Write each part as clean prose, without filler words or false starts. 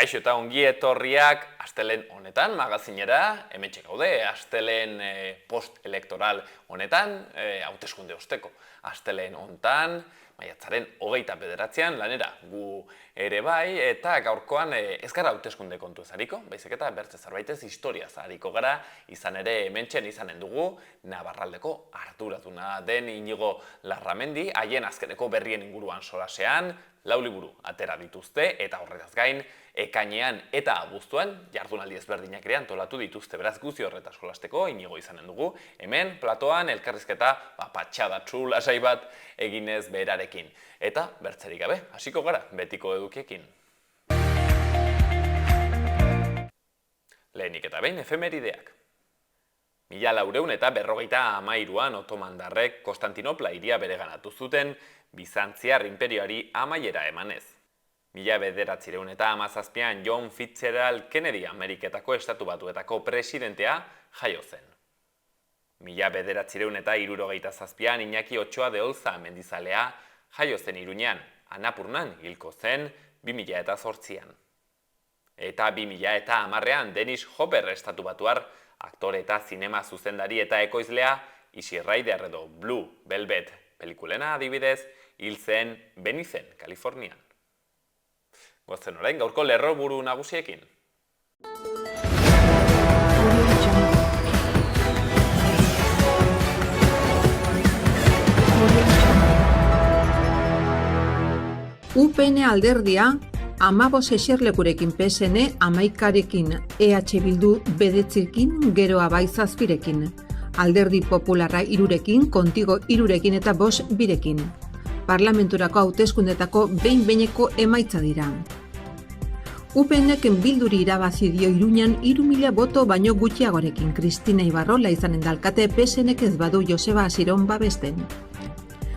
Kaixo eta ongi etorriak astelehen honetan magazinera, hementxe gaude, astelehen post-elektoral honetan, hauteskunde osteko. Astelehen honetan, maiatzaren 29an lanera gu ere bai, eta gaurkoan ez gara hauteskunde kontu ezariko, baizik eta bertze zerbaitez historiaz hariko gara, izan ere hementxen izanen dugu Navarraldeko arduraduna den Inigo Larramendi, haien azkeneko berrien inguruan solasean, 4 liburu atera dituzte eta horretaz gain, ekainean eta abuztuan jardunaldi ezberdinak ere antolatu dituzte, beraz guzti horretaz jolasteko Inigo izanen dugu. Hemen platoan elkarrizketa patxadatsu lasai bat eginez berarekin. Eta bertzerik gabe, hasiko gara betiko edukiekin. Lehenik eta behin efemerideak. 1453an otomandarrek Konstantinopla hiria bereganatu zuten Bizantziar inperioari amaiera emanez. 1917an John Fitzgerald Kennedy Ameriketako Estatu Batuetako presidentea jaio zen. 1967an Iñaki Otxoa de Olza mendizalea jaio zen Iruñean, Annapurnan hilko zen 2008an. Eta 2010an Dennis Hopper Estatu Batuar aktore eta zinema zuzendari eta ekoizlea Easy Rider edo Blue Velvet pelikulena adibidez hil zen Benizen, Kalifornian. Gozen orain gaurko lerroburu nagusiekin. UPN alderdia 15 eserlekurekin PSN 11rekin, EH Bildu 9rekin, gero Abai 7rekin. Alderdi Popularra 3rekin, Kontigo 3rekin eta Vox 2rekin. Parlamenturako hauteskundetako behin-behineko emaitza dira. UPNek Bilduri irabazi dio Iruñan 3.000 boto baino gutxiagorekin. Kristina Ibarrola izanen dalkate PSNek ez badu Joseba Asiron babesten.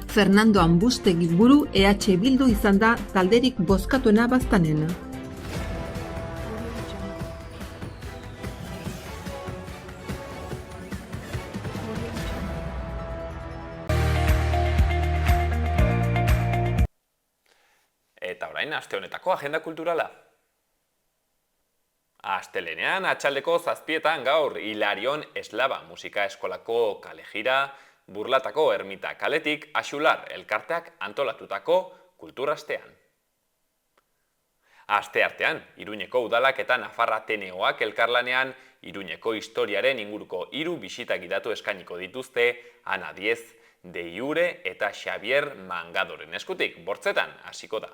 Fernando Ambustegi buru EH Bildu izan da talderik bozkatuena baztanen. Eta orain, aste honetako agenda kulturala. Astelehenean, atxaldeko 7etan gaur, Hilarion Eslaba musika eskolako kalejira, Burlatako ermita kaletik, Axular elkarteak antolatutako kulturastean. Asteartean, Iruñeko udalak eta Nafarra Ateneoak elkarlanean, Iruñeko historiaren inguruko 3 bisita gidatu eskainiko dituzte, Ana Diez, De Iure eta Xavier Mangadoren eskutik, bortzetan hasiko da.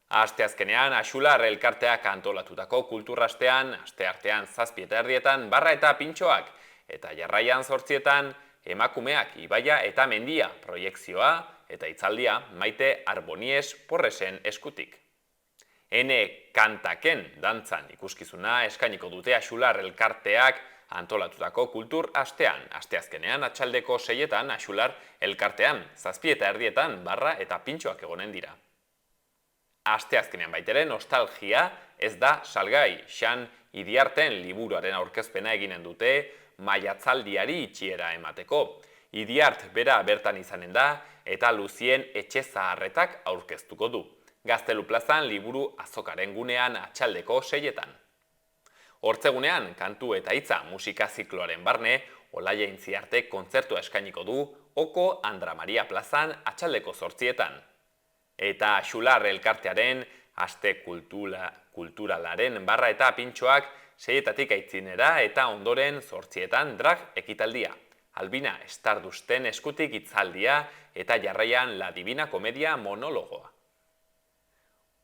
Asteazkenean, Axular elkarteak antolatutako kulturastean, asteartean 7:30 barra eta pintxoak, eta jarraian 8:00 emakumeak ibaia eta mendia proiekzioa eta hitzaldia Maite Arbonies Porresen eskutik. Ene kantaken dantzan ikuskizuna eskainiko dute Axular elkarteak antolatutako kultur astean, asteazkenean atxaldeko 6:00 Axular elkartean 7:30 barra eta pintxoak egonen dira. Asteazkenean baitere nostalgia ez da salgai, Xan Idiarten liburuaren aurkezpena eginen dute maiatzaldiari itxiera emateko. Idiart bera bertan izanen da eta Luzien etxe zaharretak aurkeztuko du. Gaztelu plazan liburu azokaren gunean atxaldeko 6:00. Hortzegunean, kantu eta hitza musika zikloaren barne, Olaia Intziarte kontzertua eskainiko du Oko Andra Maria plazan atxaldeko 8:00. Eta Axular elkartearen aste kulturalaren barra eta pintxoak 6:00 aitzinera eta ondoren 8:00 drag ekitaldia. Albina Estardusten eskutik hitzaldia eta jarraian La Divina Komedia monologoa.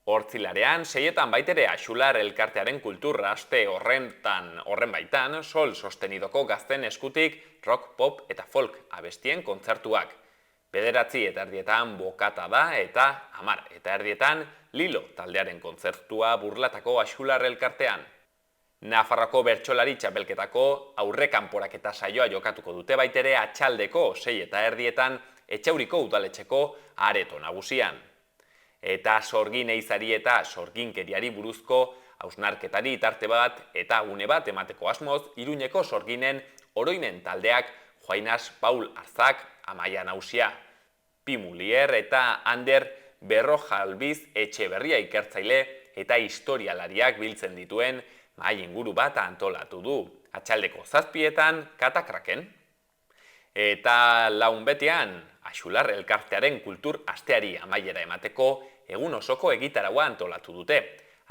Hortzilarean 6:00 baitere Axular elkartearen kultura aste horren baitan Sol Sostenidoko gazten eskutik rock, pop eta folk abestien kontzertuak. 9:30 bokata da eta 10:30 Lilo taldearen kontzertua Burlatako Axular elkartean. Nafarroko bertsolari txapelketako aurrekanporaketa saioa jokatuko dute baitere atxaldeko 6:30 Etxauriko udaletxeko areto nagusian. Eta sorgin eizari eta sorginkeriari buruzko hausnarketari tarte bat eta une bat emateko asmoz Iruñeko sorginen oroimen taldeak Joainas Paul Arzak, Amaia Nausia, Pi Mulier eta Ander Berrojalbiz Etxeberria ikertzaile eta historialariak biltzen dituen mahai inguru bat antolatu du, atxaldeko 7etan Katakraken. Eta laun betean, Axular elkartearen kultur asteari amaiera emateko egun osoko egitaraua antolatu dute.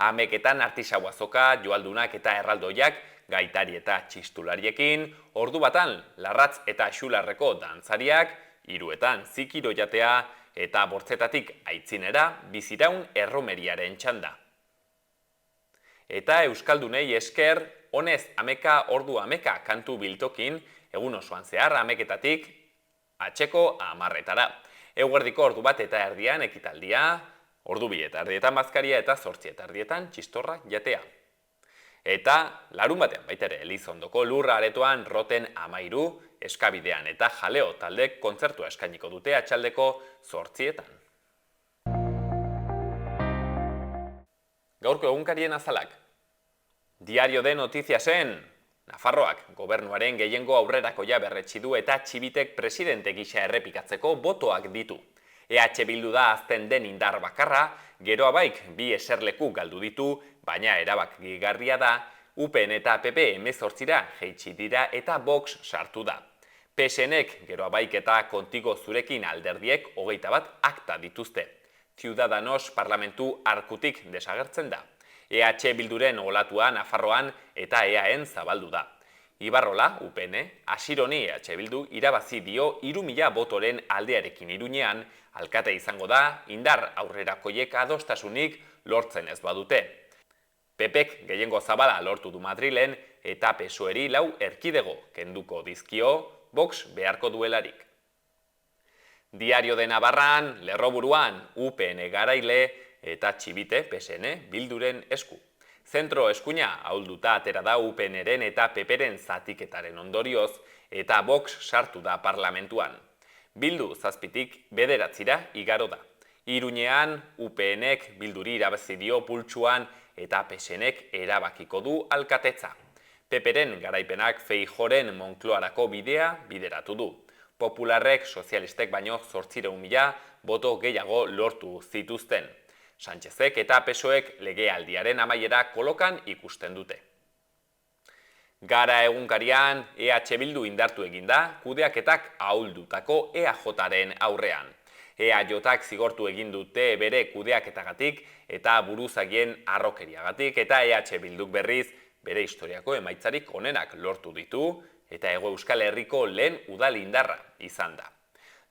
Ameketan artisau azoka, joaldunak eta erraldoiak, gaitari eta txistulariekin, ordu batan Larratz eta Axularreko dantzariak, 3etan zikiro jatea eta bortzetatik aitzinera biziraun erromeriaren txanda. Eta euskaldunei esker, honez ameka ordu ameka kantu biltokin, egun osoan zehar ameketatik atxeko 10etara. Eguerdiko ordu bat eta erdian ekitaldia, ordu 2 eta erdietan bazkaria eta 8 eta erdietan txistorra jatea. Eta larun batean baitere Elizondoko lurra aretoan roten 13, eskabidean eta jaleo taldek kontzertua eskainiko dute atxaldeko 8etan. Gaurko egunkarien azalak. Diario de Notiziasen, Nafarroak gobernuaren gehiengo aurrerakoia berretsi du eta Txibitek presidente gisa errepikatzeko botoak ditu. EH Bildu da azten den indar bakarra, geroabaik 2 eserleku galdu ditu, baina erabakigarria da, UPN eta PP 18ra jaitsi dira eta Vox sartu da. PSNek geroabaik eta Kontigo Zurekin alderdiek 21 akta dituzte. Ciudadanos parlamentu arkutik desagertzen da. EH Bilduren olatua Nafarroan eta EAen zabaldu da. Ibarrola, UPN, Asironi EH Bildu irabazi dio 3.000 botoren aldearekin Iruñean, alkate izango da, indar aurrerakoiek adostasunik lortzen ez badute. PPek gehiengo zabala lortu du Madrilen eta PSOEri 4 erkidego kenduko dizkio, Vox beharko duelarik. Diario de Navarran, lerroburuan, UPN garaile eta Txibite, PSN, Bilduren esku. Zentro eskuina ahulduta atera da UPNren eta PPren zatiketaren ondorioz eta Vox sartu da parlamentuan. Bildu 7tik 9 igaro da. Iruñean, UPNek Bilduri irabazi dio pultsuan eta PSNek erabakiko du alkatetza. PPren garaipenak Feijoren Moncloarako bidea bideratu du. Popularrek sozialistek baino 800.000 boto gehiago lortu zituzten. Sánchezek eta PSOek legealdiaren amaiera kolokan ikusten dute. Gara egunkarian, EH Bildu indartu eginda, kudeaketak ahuldutako EAJaren aurrean. EAJak zigortu egin dute bere kudeaketagatik eta buruzagien harrokeriagatik eta EH Bilduk berriz bere historiako emaitzarik onenak lortu ditu eta Hego Euskal Herriko lehen udal indarra izan da.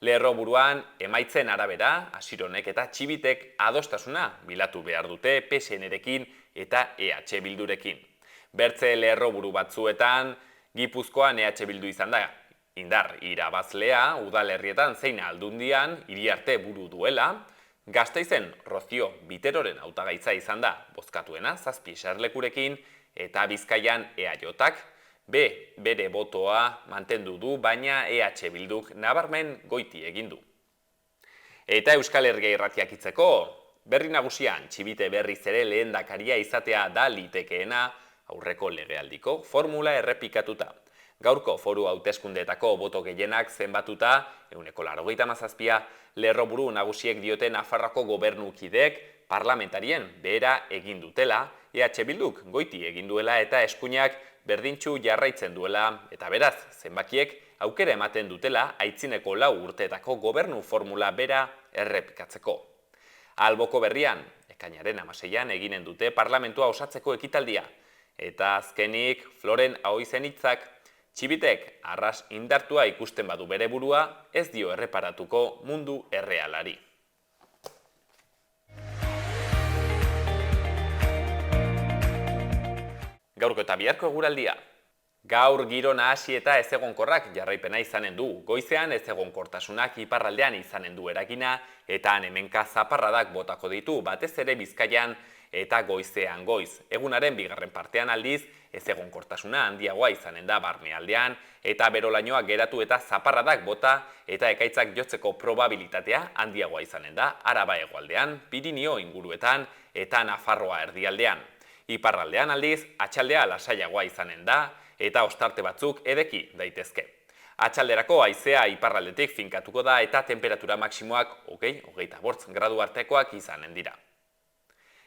Lerroburuan, emaitzen arabera, Asironek eta Txibitek adostasuna bilatu behar dute PSNrekin eta EH Bildurekin. Bertze lerroburu batzuetan, Gipuzkoan EH Bildu izan da indar irabazlea, udalerrietan zein aldundian, Iriarte buru duela, Gasteizen Rozio Biteroren hautagaitza izan da bozkatuena 7 eserlekurekin, eta Bizkaian EAJak bere botoa mantendu du, baina EH Bilduk nabarmen goiti egin du. Eta Euskal Herria irratiak itzeko, berri nagusian Txibite berriz ere lehendakaria izatea da litekeena aurreko legealdiko formula errepikatuta. Gaurko foru hauteskundeetako boto gehienak zenbatuta, 97%, lerroburu nagusiek diote Nafarroako gobernukideek parlamentarien behera egin dutela, EH Bilduk goiti egin duela eta eskuinak berdintxu jarraitzen duela, eta beraz, zenbakiek aukera ematen dutela aitzineko 4 urteetako gobernu formula bera errepikatzeko. Alboko berrian, ekainaren 16an eginen dute parlamentua osatzeko ekitaldia, eta azkenik Floren Ahoizen hitzak, Txibitek arras indartua ikusten badu bere burua, ez dio erreparatuko mundu errealari. Gaurko eta biharko eguraldia. Gaur giro nahasi eta ezegonkorrak jarraipena izanen du. Goizean ezegonkortasunak iparraldean izanen du eragina eta hemenka zaparradak botako ditu, batez ere Bizkaian eta goizean goiz. Egunaren bigarren partean aldiz, ezegonkortasuna handiagoa izanen da barnealdean eta berolainoak geratu eta zaparradak bota eta ekaitzak jotzeko probabilitatea handiagoa izanen da Araba hegoaldean, Pirinio inguruetan eta Nafarroa erdialdean. Iparraldean aldiz, atxaldea lasaiagoa izanen da eta ostarte batzuk edeki daitezke. Atxalderako haizea iparraldetik finkatuko da eta temperatura maksimoak 20-25 gradu artekoak izanen dira.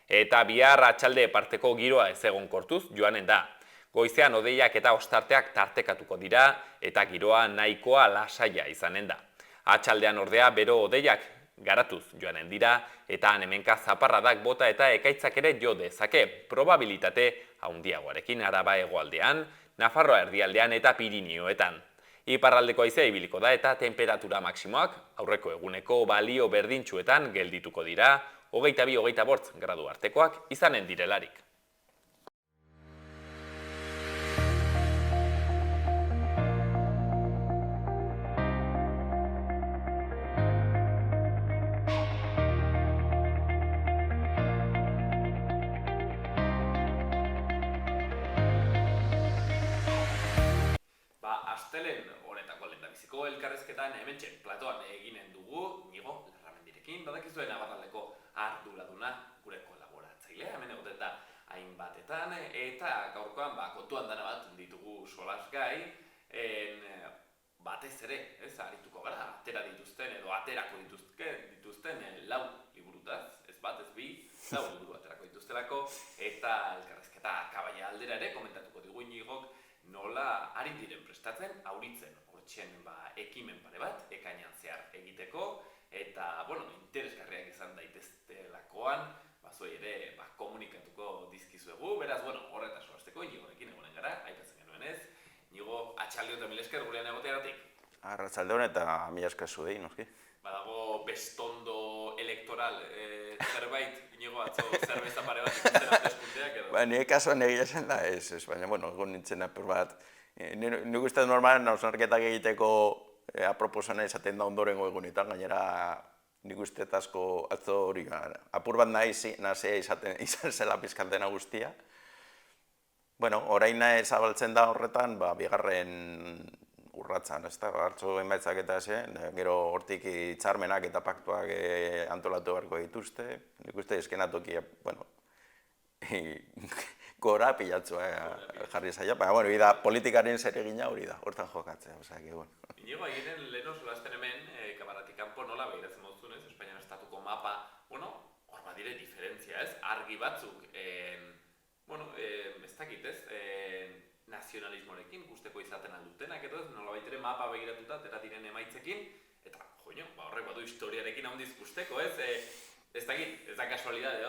Eta bihar atxalde parteko giroa ez egonkortuz joanen da. Goizean hodeiak eta ostarteak tartekatuko dira eta giroa nahikoa lasaia izanen da. Atxaldean ordea bero hodeiak garatuz joanen dira eta hemenka zaparradak bota eta ekaitzak ere jo dezake, probabilitate handiagoarekin Araba hegoaldean, Nafarroa erdialdean eta Pirinioetan. Iparraldeko haizea ibiliko da eta temperatura maksimoak aurreko eguneko balio berdintsuetan geldituko dira, 22-25 gradu artekoak izanen direlarik. Astelen honetako lehendabiziko elkarrezketan hementxe platoan eginen dugu, Iñigo Larramendirekin, badakizuen Nabarraldeko arduraduna gure kolaboratzailea, hemen egoten da hainbatetan, eta gaurkoan kontuan dana bat ditugu solasgai, batez ere, arituko gara, atera dituzten edo aterako dituzten lau liburutaz, ez bat, ez bi, lau liburu aterako dituztelako, eta elkarrezketa kabaia aldera ere komentatuko digu Iñigok, nola ari diren prestatzen, auritzen hortxen ekimen pare bat, ekainan zehar egiteko, eta, interesgarriak izan daiteztelakoan, zuei ere komunikatuko dizkizuegu, beraz, horretaz solasteko, Iñigorekin egonen gara, aipatzen genuenez, Iñigo, atxaldeon eta mil esker gurean egoteagatik. Arratsaldeon eta mila esker zuei, noski. Badago bestondo elektoral zerbait, Iñigo, atzo zerbeza pare bat ikusten hauteskundeak edo? Nire kasuan egia zen da, ez, baina, egon nintzen apur bat. Nik uste normalen hausnarketak egiteko aproposana izaten da ondorengo egunetan, gainera nik uste asko atzo hori, apur bat nazia izan zela pizkantena guztia. Orain nahi zabaltzen da horretan, bigarren urratzan, ez da, hartzo emaitzak eta gero hortik hitzarmenak eta paktuak antolatu beharko dituzte, nik uste eskenatokia, gora pilatzua jarri zaila, baina politikaren zeregina hori da, hortan jokatzea, Iñigo, egiten leheno solazten hemen, kamaratik kanpo nola behiratzen moduzunez, Espainian estatuko mapa, hor badire diferentzia, ez, argi batzuk, ez dakit, ez, nazionalismoarekin guzteko izaten aldutenak, edo ez, nola baitere mapa begiratuta, atera diren emaitzekin, eta, horrek badu historiarekin handiz guzteko, ez, ez dakit, ez da kasualidade,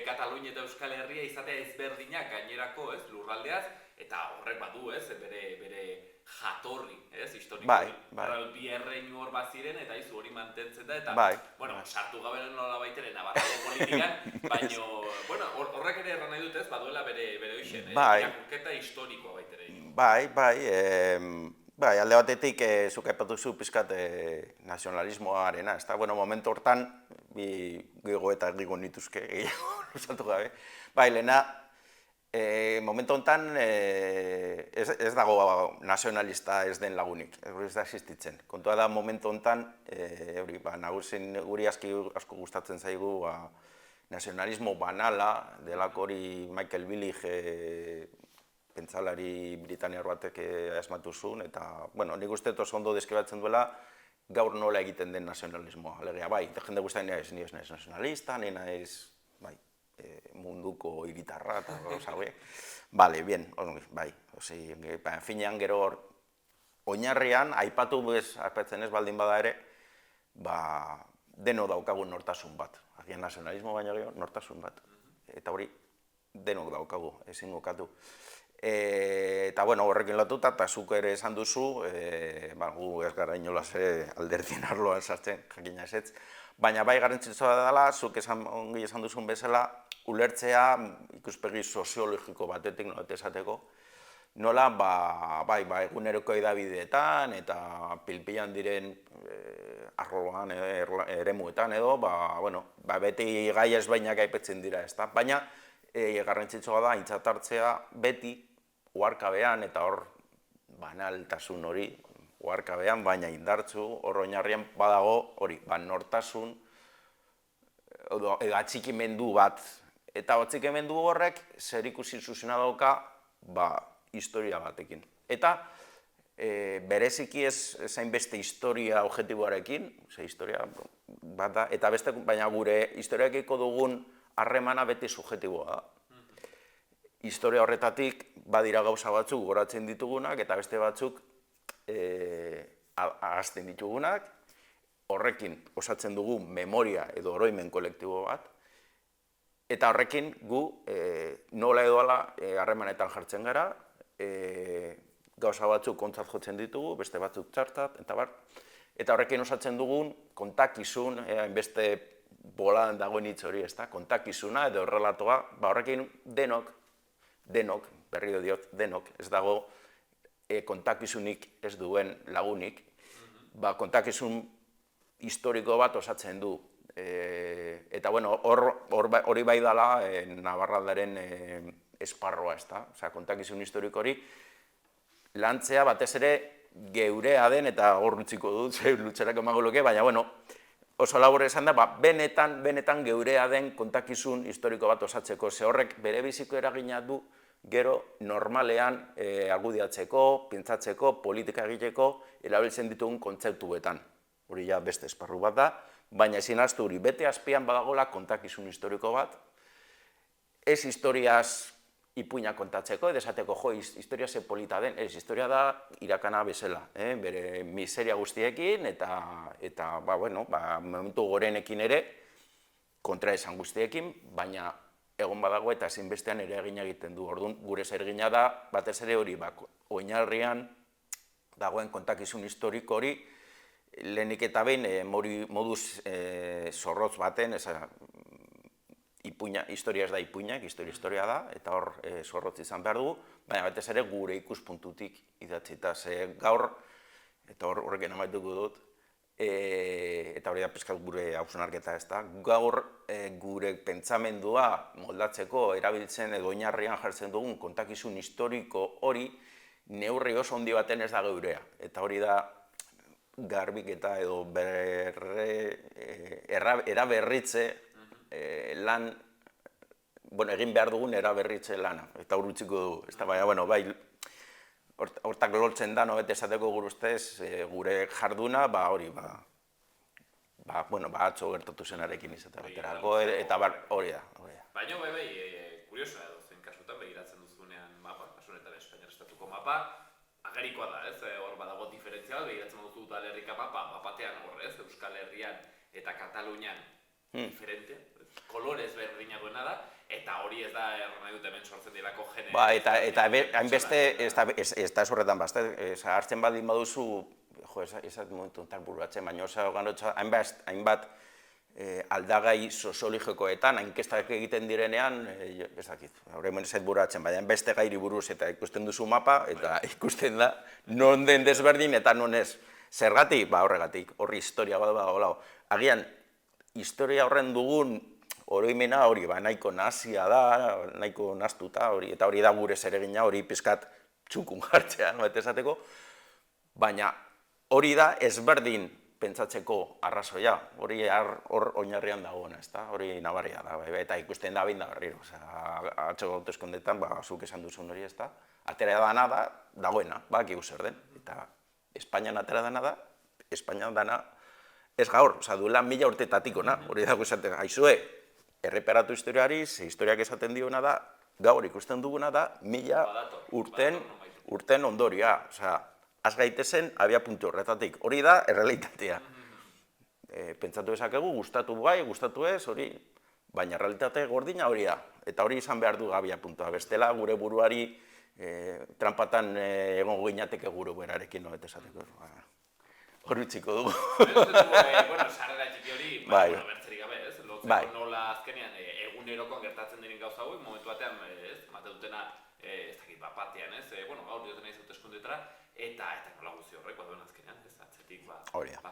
Katalunia eta Euskal Herria izatea ezberdinak gainerako, ez, lurraldeaz, eta horrek badu, ez, bere jatorri, ez, historiko. Bi erreinu hor baziren, eta izu hori mantentzen da, eta, sartu gabe nola baitere Navarrako politikan, baina, horrek ere erran nahi dut, ez, baduela bere hoixen, irakurketa historikoa baitere. Alde batetik, zuk aipatuzu pizkat nazionalismoarena, ez da, momentu hortan, bi gogoeta gigo nituzke, gehiago lusatu gabe. Lehena, momentu honetan ez dago nazionalista ez den lagunik, ez da existitzen. Kontua da, momentu honetan, nagusin guri asko gustatzen zaigu nazionalismo banala, delako hori Michael Billig pentsalari britaniar batek asmatu zuen, eta, nik uste oso ondo deskribatzen duela gaur nola egiten den nazionalismoa. Alegia, jende guztien ni ez naiz nazionalista, ni naiz munduko gitarra eta gauza hauek. Bien, finean gero hor, oinarrian, aipatzen ez baldin bada ere, deno daukagun nortasun bat. Agian nazionalismo baina gero nortasun bat. Eta hori, denok daukagu, ezin gokatu. Eta, horrekin lotuta, eta zuk ere esan duzu, gu ez gara inolaz alderdien arloan sartzen, jakina ezetz, baina garrantzitsua dela, zuk ongi esan duzun bezala, ulertzea ikuspegi soziologiko batetik, nola esateko, nola, eguneroko edabideetan eta pilpilan diren arloan, eremuetan edo, beti gai ezbainak aipatzen dira, ez da, baina garrantzitsua da, aintzat hartzea beti uharkabean eta hor banaltasun hori uharkabean, baina indartzu, hor oinarrian badago hori, nortasun edo atxikimendu bat. Eta atxikimendu horrek zer ikusi zuzena dauka historia batekin. Eta bereziki ez zainbeste historia objektiboarekin, historia bat da, eta beste, baina gure historiakiko dugun harremana beti subjektiboa da. Historia horretatik badira gauza batzuk goratzen ditugunak eta beste batzuk ahazten ditugunak, horrekin osatzen dugu memoria edo oroimen kolektibo bat, eta horrekin gu nola edo ala harremanetan jartzen gara, gauza batzuk kontzat jotzen ditugu, beste batzuk txartat, eta horrekin osatzen dugun kontakizun, beste boladan dagoen hitz hori, kontakizuna edo relatoa, horrekin denok, berriro diot, denok, ez dago kontakizunik ez duen lagunik, kontakizun historiko bat osatzen du. Eta, bueno, hori bai dela Navarraldaren esparroa, ez da? Osea, kontakizun historiko hori lantzea batez ere geurea den, eta hor utziko dut, lutzerak emango luke, baina, bueno, oso labur esan da, benetan geurea den kontakizun historiko bat osatzeko, ze horrek bere biziko eragina du gero normalean argudiatzeko, pentsatzeko, politika egiteko, erabiltzen ditugun kontzeptuetan. Hori ja beste esparru bat da, baina ezin ahaztu hori bete azpian badagola kontakizun historiko bat, ez historiaz ipuina kontatzeko, edo esateko, jo, historia ze polita den, ez, historia da irakana bezala, bere miseria guztiekin, eta momentu gorenekin ere, kontraesan guztiekin, baina egon badago eta ezinbestean ere egina egiten du. Orduan, gure zergina da, batez ere hori, oinarrian dagoen kontakizun historiko hori, lehenik eta behin moduz zorrotz baten, historia ez da ipuinak, historia da, eta hor zorrotz izan behar dugu, baina batez ere gure ikuspuntutik idatzita. Gaur, eta horrekin amaituko dut, eta hori da pizkat gure hausnarketa ez da, gaur gure pentsamendua moldatzeko erabiltzen edo oinarrian jartzen dugun kontakizun historiko hori neurri oso handi baten ez da geurea. Eta hori da garbiketa edo eraberritze lan, egin behar dugun eraberritze lana, eta hor utziko dugu. Baina, bai, hortak lortzen da, nobet esateko gure ustez, gure jarduna, hori, atzo gertatu zenarekin izate baterako, eta hori da. Baina, bai, kuriosoa edo zen kasutan, begiratzen duzunean mapa, kasunetan Espainiar Estatuko mapa, agerikoa da, ez, hor badago diferentzial, begiratzen duzu Udalerrika mapa, batean hor, ez, Euskal Herrian eta Katalunian diferente, kolorez berdina duena da, eta hori ez da nahi dut hemen sortzen dirako gene... Eta hainbeste, ez da horretan bazte, hartzen baldin baduzu, ez da momentu enten buruatzen, baina hainbat aldagai soziologikoetan, hainkestak egiten direnean, ez dakit, horremen ez buruatzen, baina hainbeste gairi buruz eta ikusten duzu mapa, eta ikusten da, non den desberdin eta non ez. Zergatik? Horregatik, horri historia bat da, agian, historia horren dugun oroimena hori, nahiko nazia da, nahiko naztuta, eta hori da gure zeregina, hori pizkat txukun jartzea, esateko, baina hori da ezberdin pentsatzeko arrazoia, hori hor oinarrian dagoena, hori nabarria da, eta ikusten da behin da berriro, atxo hauteskundeetan, zuk esan duzun hori, atera dana da, dagoena, bakigu zer den, eta Espainian atera dana da, Espainian dana, ez gaur, duela 1000 urtetatik ona, hori dago esaten, aizue, erreparatu historiari, historiak esaten diona da, gaur ikusten duguna da, 1000 urten ondoria, az gaitezen abia puntu horretatik, hori da errealitatea. Pentsatu ezakegu, gustatu bai, gustatu ez, hori, baina realitate gordina hori da, eta hori izan behar du abia puntua, bestela gure buruari trampatan egongo ginateke gure berarekin, no, esateko. Hor utziko dugu. Sarrera txiki hori, bertzerik gabe, ez? Lotzeko nola azkenean egunerokoan gertatzen diren gauza hauek, momentu batean, mate dutena, ez dakit, batean, ez? Gaur dioten nahi zauteskundetara, eta nola guzti horrek, duen azkenean, ez atzetik,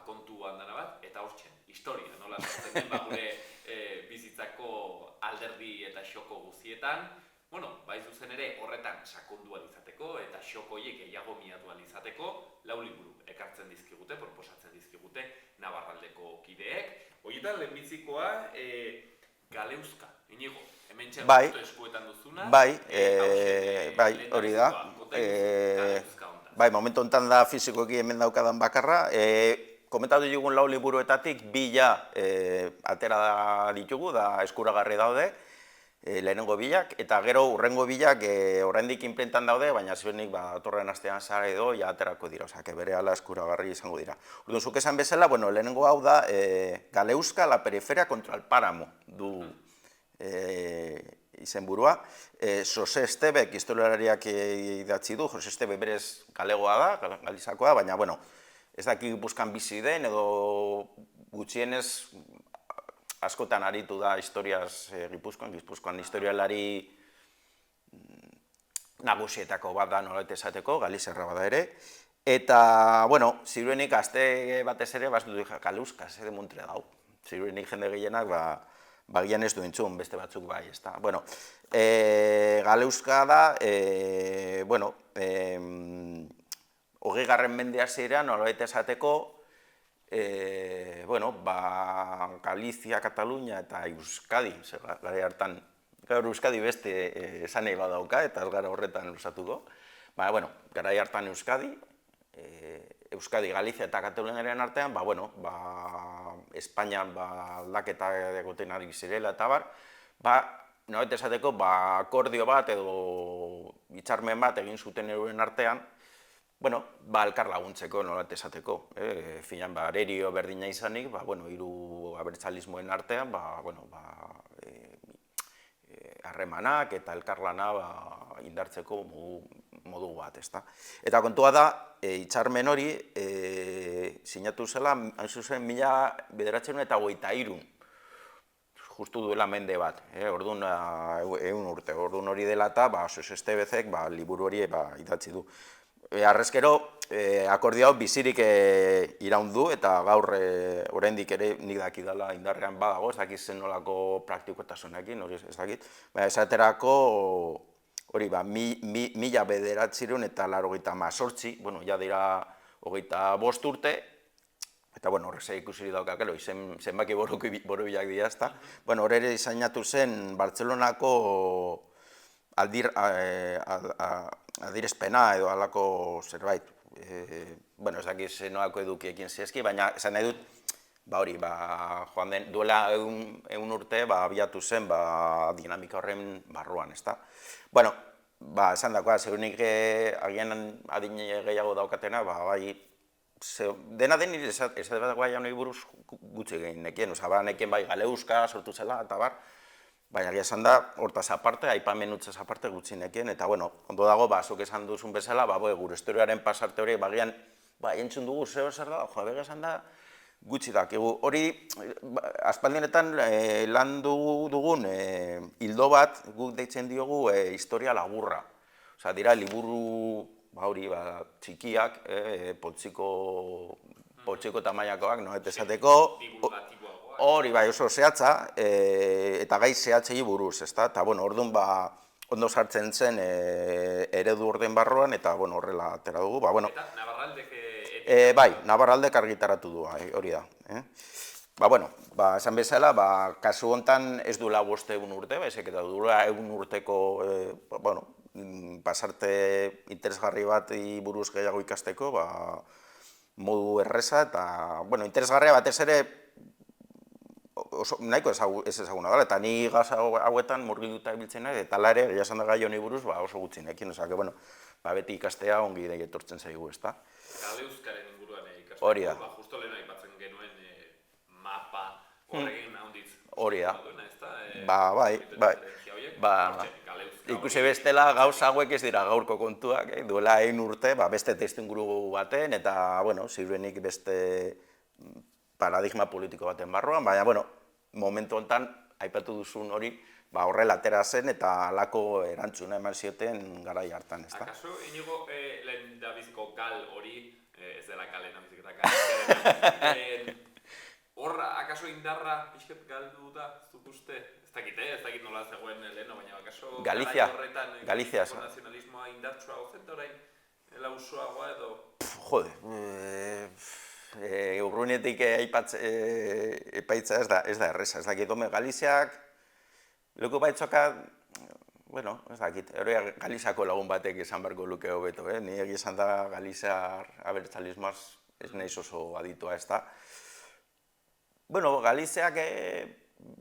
kontu handana bat, eta hortxen, historia, nola zaten den, gure bizitzako alderdi eta xoko guztietan, bai zuzen ere horretan sakondu izateko eta xokoiek gehiago miatu izateko, lau liburu ekartzen dizkigute, proposatzen dizkigute Navarraldeko kideek. Horietan lehenbizikoa Galeuzka, Inigo, hemen txerratu eskuetan duzuna. Hori da. Momentu honetan da fizikoki hemen daukadan bakarra. komentatu dugun 4 liburuetatik 2 ja atera ditugu, da eskuragarri daude, lehenengo bilak, eta gero urrengo bilak oraindik inprintan daude, baina ziurrenik datorren astean zara edo ja aterako dira, osea, berehala eskuragarri izango dira. Orduan, zuk esan bezala, bueno, lehenengo hau da Galeuska, la periferia contra el páramo du izenburua. Jose Estebek historialariak idatzi du, Jose Estebe berez galegoa da, galizakoa, baina, bueno, ez daki Gipuzkoan bizi den, edo gutxienez askotan aritu da historiaz Gipuzkoan historialari nagusietako bat da nolabait esateko, Galizerra bada ere, eta, bueno, ziruenik aste batez ere, Galeuska, de Montre dau, ziruenik jende gehienak, bagian ez du entzun, beste batzuk bai, ez da. Bueno, Galeuska da, bueno, 20. mende hasieran nolabait esateko, bueno, Galizia, Katalunia eta Euskadi, gara hartan, gaur Euskadi beste esan nahi badauka, eta ez gara horretan lusatuko. Bueno, gara hartan Euskadi, Galizia eta Kataluniaren artean, bueno, Espainian aldaketa egoten ari zirela eta bar, nolabait esateko, akordio bat edo hitzarmen bat egin zuten euren artean, bueno, elkar laguntzeko, nolabait esateko. Finan, arerio berdina izanik, bueno, 3 abertzalismoen artean, bueno, harremanak eta elkarlana indartzeko modu bat, ezta. Eta kontua da, hitzarmen hori sinatu zela, hain zuzen, 1923, justu duela mende bat, orduan 100 urte, orduan hori dela eta, Jose Estebezek liburu hori idatzi du. Harrezkero, akordio hau bizirik iraun du, eta gaur oraindik ere nik dakidala indarrean badago, ez dakit zen nolako praktikoetasunekin, hori ez dakit. Esaterako, hori 1998, bueno, ja dira 25 urte, eta, bueno, horrek ikusirik daukakelo, zenbaki borobilak dira, ezta. Bueno, hor ere diseinatu zen Bartzelonako adierazpena edo halako zerbait. Bueno, ez dakit zenolako edukiekin zehazki, baina esan nahi dut, hori, joan den, duela 100 urte, abiatu zen dinamika horren barruan, ezta. Bueno, esan dakoa, segurunik agian adine gehiago daukatena, bai, dena den ez da guai honi buruz gutxi egin nekien, oza, nekien bai Galeuska sortu zela, eta bar, baina egia esan da, hortaz aparte, aipamen utzaz aparte gutxi nekien, eta, bueno, ondo dago, zuk esan duzun bezala, gure historiaren pasarte hori, bagian, entzun dugu, zer da, bega esan da, gutxi dakigu. Hori, aspaldienetan lan dugun hildo bat, guk deitzen diogu historia laburra. Osa, dira, liburu, hori, txikiak, poltsiko tamaiakoak, noet esateko, hori, oso zehatza, eta gai zehatzei buruz, ezta? Eta, bueno, orduan, ondo sartzen zen eredu orden barroan, eta, bueno, horrela atera dugu, bueno. Eta Navarraldek... Bai, Navarraldek argitaratu du, hori da. Bueno, esan bezala, kasu hontan ez duela 500 urte, baizik eta duela 100 urteko, bueno, pasarte interesgarri bat buruz gehiago ikasteko, modu erreza, eta, bueno, interesgarria batez ere, nahiko ez ezaguna dela, eta ni gaz hauetan murgilduta ibiltzen nahi, eta ala ere, esan da gai honi buruz, oso gutxinekin, osea, bueno, beti ikastea ongi etortzen zaigu, ezta? Galeuskaren inguruan ikasteko, hori da. Justo lehen aipatzen genuen mapa horrekin handiz. Hori da. Bai. Ikusi bestela, gauza hauek ez dira gaurko kontuak, duela 100 urte, beste testuinguru baten, eta, bueno, ziruenik beste paradigma politiko baten barruan, baina, bueno, momentu honetan, aipatu duzun hori, horrela atera zen eta halako erantzuna eman zioten garai hartan, ezta? Akaso, inigo, lehen dabizko gal hori, ez dela kale nabizik eta gal, horra, akaso indarra pixket galdu da, zuk uste? Ez dakit nola zegoen leheno, baina akaso Galizia, Galizia nazionalismoa indartsua gozen, orain, lausoagoa edo? Jode, urrunetik epaitza ez da erreza, ez dakit, Galiziak, loko baitzoka, bueno, ez dakit, hori Galiziako lagun batek esan barko luke hobeto, ni egia esan da Galiziar abertzalismoaz ez naiz oso aditua ez da. Bueno, Galiziak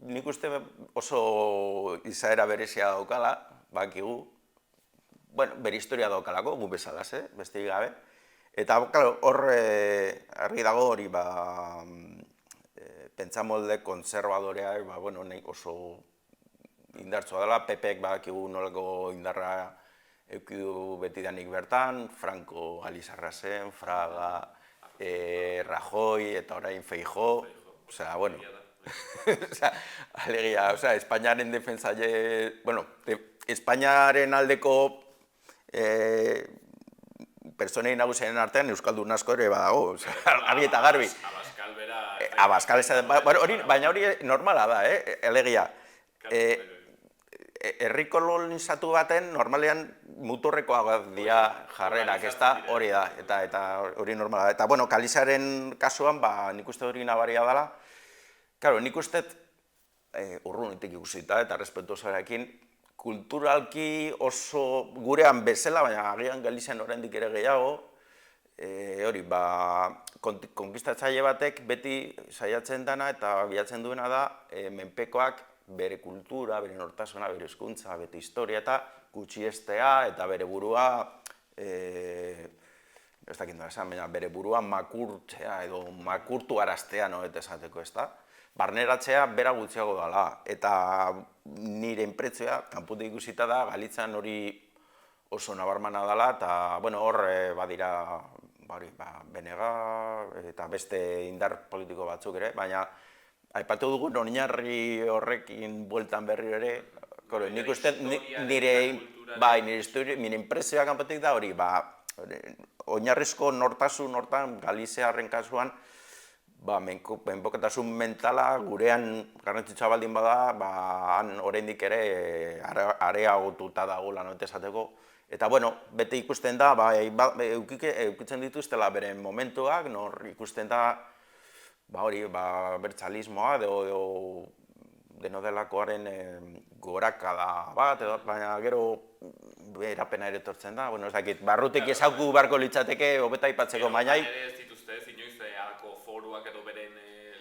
nik uste oso izaera berezia daukala, bakigu. Bueno, bere historia daukalako, gu bezalaz, besterik gabe. Eta, claro, hor argi dago hori, pentsamolde konservadorea, bueno, oso indartsua dela, PPek bakigu nolako indarra eukidu betidanik bertan, Franco Galizarra zen, Fraga, Rajoy eta orain Feijóo, osea, bueno, alegia, osea, Espainiaren defensaile, bueno, Espainiaren aldeko personei nagusien artean euskaldun asko ere badago, argi eta garbi. Abascal bera... Abascal ez da, baina hori normala da, alegia. Herrikolonizatu baten normalean muturrekoak dira jarrerak, ez da, hori da, eta hori normala da. Eta, bueno, Galiziaren kasuan, nik uste hori nabaria dela. Claro, nik uste urrunetik ikusita eta respetuosarekin, kulturalki oso gurean bezala, baina agian Galizian oraindik ere gehiago, hori, konkistatzaile batek beti saiatzen dana eta bilatzen duena da menpekoak bere kultura, bere nortasuna, bere hizkuntza, bere historia eta gutxiestea eta bere burua, ez dakit nola esan, baina bere burua makurtzea edo makurtu araztea noet esateko ez da. Barneratzea bera gutxiago dela, eta nire inpretzioa, kanputik ikusita da, Galizian hori oso nabarmana dela, eta hor badira Benega eta beste indar politiko batzuk ere, baina aipatu dugu oinarri horrekin bueltan berri ere, nik uste nire inpretzioa kanputik da hori, oinarrizko nortasun hortan Galiziarren kasuan, menpoketasun mentala gurean garrantzitsua baldin bada, han oraindik ere areagotuta dagoela noet esateko. Eta, bueno, beti ikusten da, eukitzen dituztela bere momentuak, nor ikusten da, hori, bertsalismoa, deno delakoaren gorakada bat, baina gero berapena ere etortzen da, ez dakit, barrutik ezauku barko litzateke, hobeta aipatzeko baina. Foruak edo beren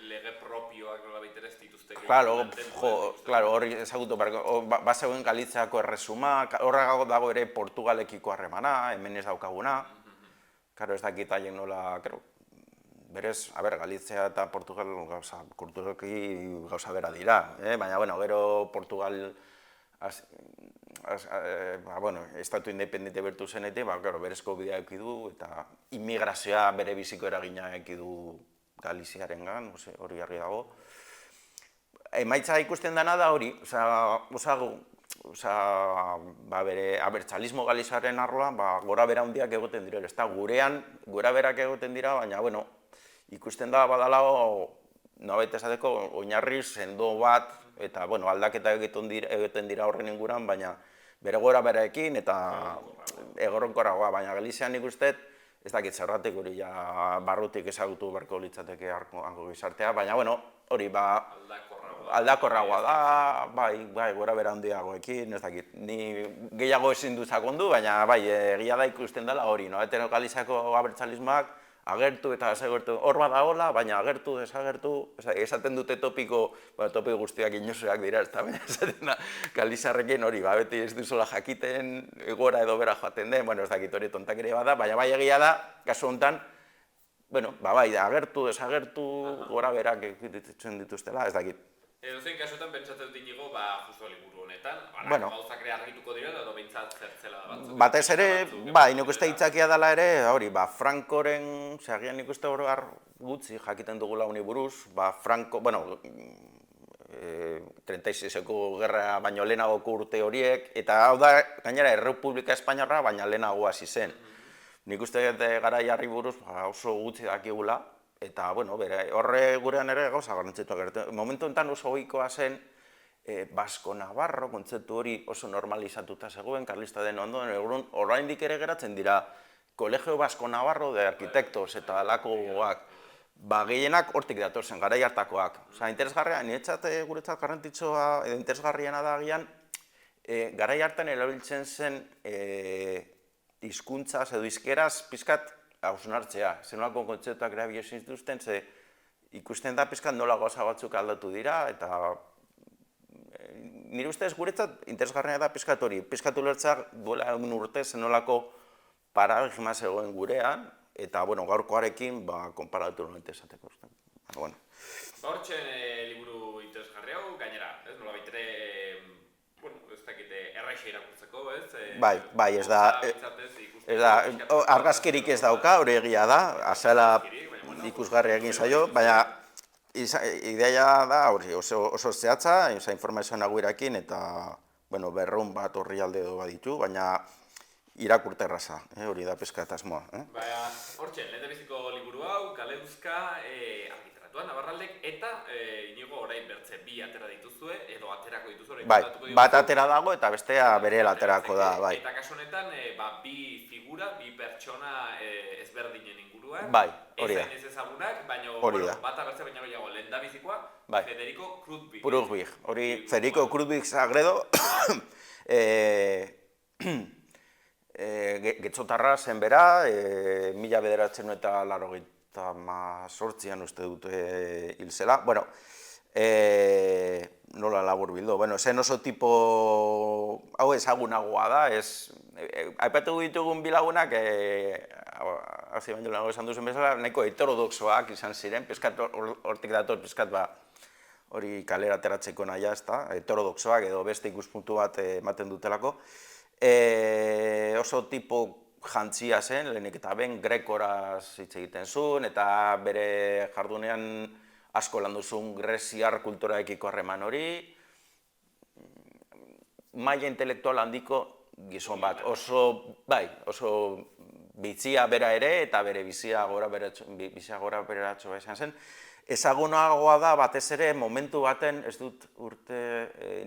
lege propioak nola baitere ez dituzte. Claro, hori ezagutu barko, bazegoen Galiziako erresuma, horregago dago ere Portugalekiko harremana, hemen ez daukaguna. Claro, ez dakit haien nola, berez, Galizia eta Portugal kulturalki gauza bera dira, baina, gero Portugal estatu independente bertu zenetik, berezko bidea eukidu eta immigrazioa bere biziko eragina eukidu Galiziarengan, hori argi dago. Emaitza ikusten dena da hori, bere abertzalismo Galiziaren arloan gora bera handiak egoten dira, ez da, gurean gora berak egoten dira, baina, ikusten da badala, nobait esateko, oinarri sendo bat, eta, aldaketa egiten dira horren inguran, baina bere gora beraekin eta egoronkorragoa, baina Galizian ikusten, ez dakit zerratik hori barrutik ezagutu beharko litzateke hango gizartea, baina, hori aldakorragoa da, gora bera handiagoekin, ez dakit, ni gehiago ezin du sakondu, baina egia da ikusten dela hori, eteno Galiziako abertzalismoak agertu eta desagertu, hor badagoela, baina agertu, desagertu, esaten dute topiko guztiak inozoak dira, ez da, baina esaten da, Galizarrekin hori, beti ez duzola jakiten, gora edo bera joaten den, ez dakit hori tontak ere bada, baina egia da, kasu honetan, agertu, desagertu, gora berak egiten dituztela, ez dakit. Edozein kasuetan pentsatzen dut inigo, justu liburu honetan, gauzak ere argituko dira, edo behintzat zertzela da batzuk. Batez ere, nik uste hitzakia dela ere, hori, Frankoren, agian nik uste hori gutxi jakiten dugula honi buruz, Franko, 36ko gerra baino lehenagoko urte horiek, eta hau da, gainera, Errepublika Espainiarra baina lehenago hasi zen. Nik uste garai harri buruz oso gutxi dakigula, eta, horre gurean ere gauza garrantzituak gertu. Momentu enten oso ohikoa zen, Basko Navarro, kontzeptu hori oso normalizatuta zegoen, Karlista den ondoen, oraindik ere geratzen dira, Colegio Basko Navarro de Arkitektos eta alakoak, gehienak hortik datorzen, garai hartakoak. Interesgarria, niretzat guretzat garrantzitsua, edo interesgarriena da agian, garai hartan erabiltzen zen hizkuntzaz edo hizkeraz pizkat hausnartzea, zenolako kontzeptuak erabili zituzten, ze ikusten da pizkat nola gauza batzuk aldatu dira, eta nire ustez guretzat interesgarria da pizkat hori, pizkat ulertzea duela egun urte zenolako paradigma zegoen gurean, eta gaurkoarekin konparatu nolente esateko. Hortxe liburu interesgarri hau, gainera, nola baitere, ez dakite erraixa irakurtzeko, ez? Bai, ez da, argazkirik ez dauka, hori egia da, azala ikusgarri egin zaio, baina ideia da hori oso zehatza, informazioa naguirakin, eta berrehun bat orrialde edo baditu, baina irakurte erraza, hori da pizkat asmoa. Baina, hortxe, lehendabiziko liburu hau, Kaleuzka, argitaratuan, Navarraldek, eta inigo orain bertze bi atera dituzue, edo aterako dituzue. Bai, bat atera dago eta bestea bere aterako da, bai. Eta kasu honetan, bi figura, bi pertsona ezberdinen inguruan. Bai, hori da. Ez ezagunak, baina bat abertzea baina gehiago, lehendabizikoa, Federico Krutwig. Krutwig, hori Federico Krutwig Sagredo, getxotarra zen bera, 1988an uste dute hil zela. Nola labur bildu. Zen oso tipo, hau ezagunagoa da, aipatu ditugun bilagunak, hasi baino lehenago esan duzen bezala, nahiko heterodoxoak izan ziren, pizkat hortik dator, pizkat hori kalera ateratzeko nahia, heterodoxoak edo beste ikuspuntu bat ematen dutelako. Oso tipo jantzia zen, lehenik eta ben grekoraz hitz egiten zuen, eta bere jardunean asko landu zuen greziar kulturaekiko harreman hori, maila intelektual handiko gizon bat, oso bizia bera ere, eta bere bizia gora beratxoa izan zen. Ezagunagoa da batez ere momentu baten, ez dut urte,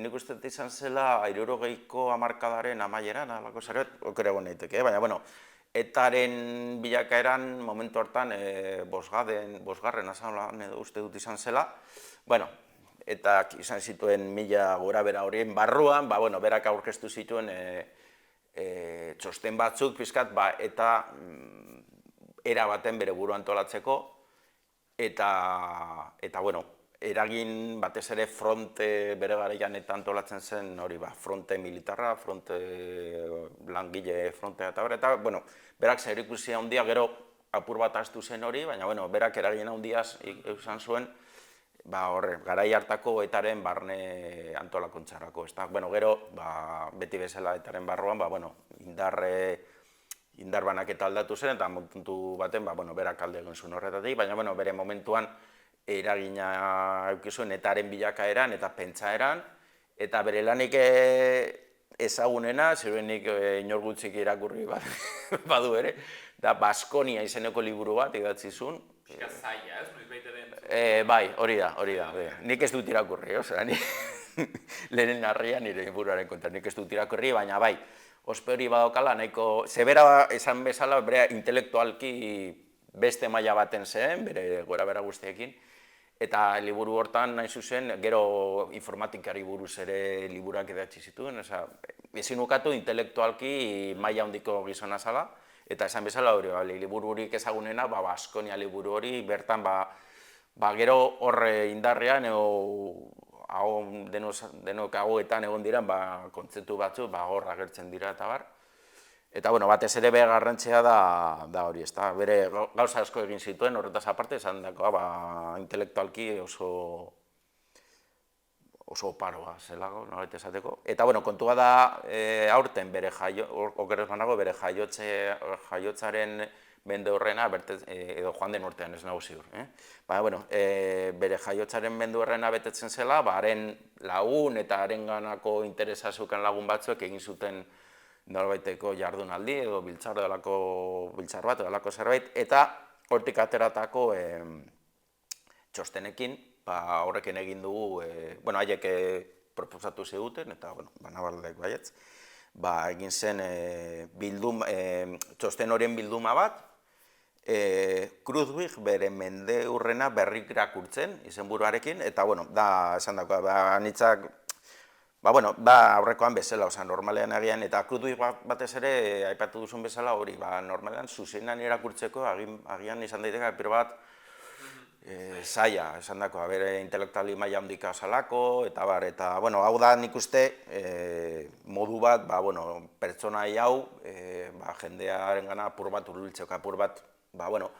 nik uste izan zela 60ko hamarkadaren amaieran, alako zerbait, okera egon daiteke, baina, etaren bilakaeran momentu hartan bosgarren azalan edo uste dut izan zela, eta izan zituen 1000 gora bera horien barruan, berak aurkeztu zituen txosten batzuk pizkat, eta era baten bere buru antolatzeko, eta eragin batez ere fronte bere garaian eta antolatzen zen hori fronte militarra, fronte langile frontea eta berak zerikusia handia gero apur bat ahaztu zen hori, baina berak eragin handiaz izan zuen garai hartako etaren barne antolakuntzarako. Gero, beti bezala etaren barruan, indar banaketa aldatu zen, eta momentu baten, berak alde egin zuen horretatik, baina bere momentuan eragina eukizuen etaren bilakaeran eta pentsaeran, eta bere lanik ezagunena, ziruenik inor gutxik irakurri badu ere, da Baskonia izeneko liburu bat idatzi zuen. Pika zaila, ez? Noiz baiteren? Bai, hori da. Nik ez dut irakurri, lehenen harria nire inburuaren kontra, nik ez dut irakurri, baina bai, ospe hori badokala, nahiko, zebera esan bezala, bere intelektualki beste maila baten zen, bere gora bera guztiekin, eta liburu hortan nahi zuzen, gero informatikari buruz ere liburak idatzi zituen, ezin ukatu intelektualki maila handiko gizona zala, eta esan bezala hori, libururik ezagunena, Baskonia liburu hori, bertan, gero horre indarrean, denok hauetan egon diren, kontzeptu batzu, hor agertzen dira eta bar. Eta, batez ere bere garrantzia da hori, ezta. Bere gauza asko egin zituen, horretaz aparte, esan dakoa, intelektualki oso oparoa zelago, nolait esateko. Eta, kontua da, aurten bere okerrez banago, bere jaiotzaren mende horrena, edo joan den urtean, ez nago ziur. Bere jaiotzaren mende horrena betetzen zela, haren lagun eta haren ganako interesa zeukan lagun batzuek egin zuten nolabaiteko jardunaldi edo biltzar bat, edalako zerbait, eta hortik ateratako txostenekin, horrekin egin dugu, haiek proposatu ziguten, eta Navarraldek baietz, egin zen txosten horien bilduma bat, Krutwig bere mende hurrena berrik irakurtzen izenburuarekin, eta da, esan dako, anitzak, bueno, aurrekoan bezala, normalean agian, eta krudu batez ere, aipatu duzun bezala hori, normalean zuzenan irakurtzeko, agian izan daiteke, pero bat, zaila, esan dako, bere intelektuali maila handika salako, eta bueno, hau da nik uste modu bat, pertsona hau, jendearen gana apur bat urbiltzeko, apur bat, bueno,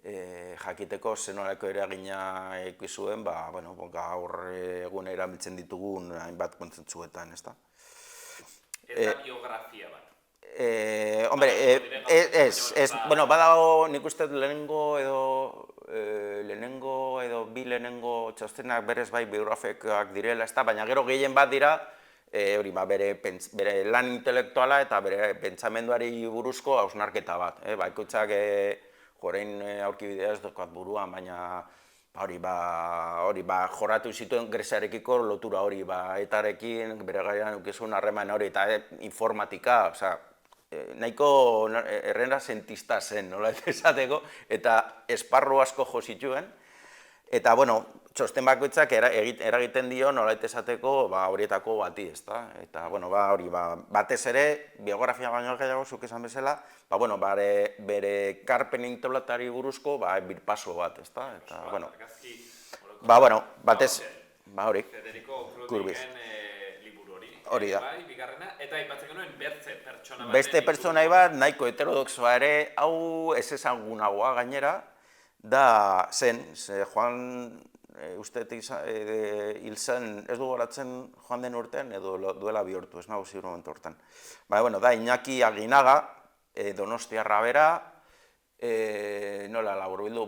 jakiteko zenolako eragina ikizuen, gaur egun erabiltzen ditugun hainbat kontzentzuetan, ez da? Ez da biografia bat. Hombre, badago nik uste lehenengo edo bi lehenengo txostenak berez bai biografikoak direla, ez da, baina gero gehien bat dira, hori, bere lan intelektuala eta bere pentsamenduari buruzko hausnarketa bat. Bakoitzak jorein aurkibidea ez dokat buruan, baina hori, jorratu zituen Greziarekiko lotura hori, etarekin, bere gaian ukizun harreman hori, eta informatika, nahiko errena sentista zen, nola esateko, eta esparru asko jo zituen, eta, bueno, txosten bakoitzak eragiten dio nola esateko horietako bati, ezta? Eta, bueno, hori, batez ere, biografia baino gehiago zuk esan bezala, bere karpen intelektualari buruzko birpaso bat, ezta? Eta, bueno, batez, hori, Federico liburu hori da. Bigarrena, eta aipatzen genuen beste pertsona bat, nahiko heterodoxoa ere, hau ez ezagunagoa gainera, da zen, Juan, ustetik hil zen, ez du goratzen joan den urtean, edo duela bihurtu, ez nago ziur momentu hortan. Da Iñaki Aginaga, Donostiarra bera, nola laburbildu,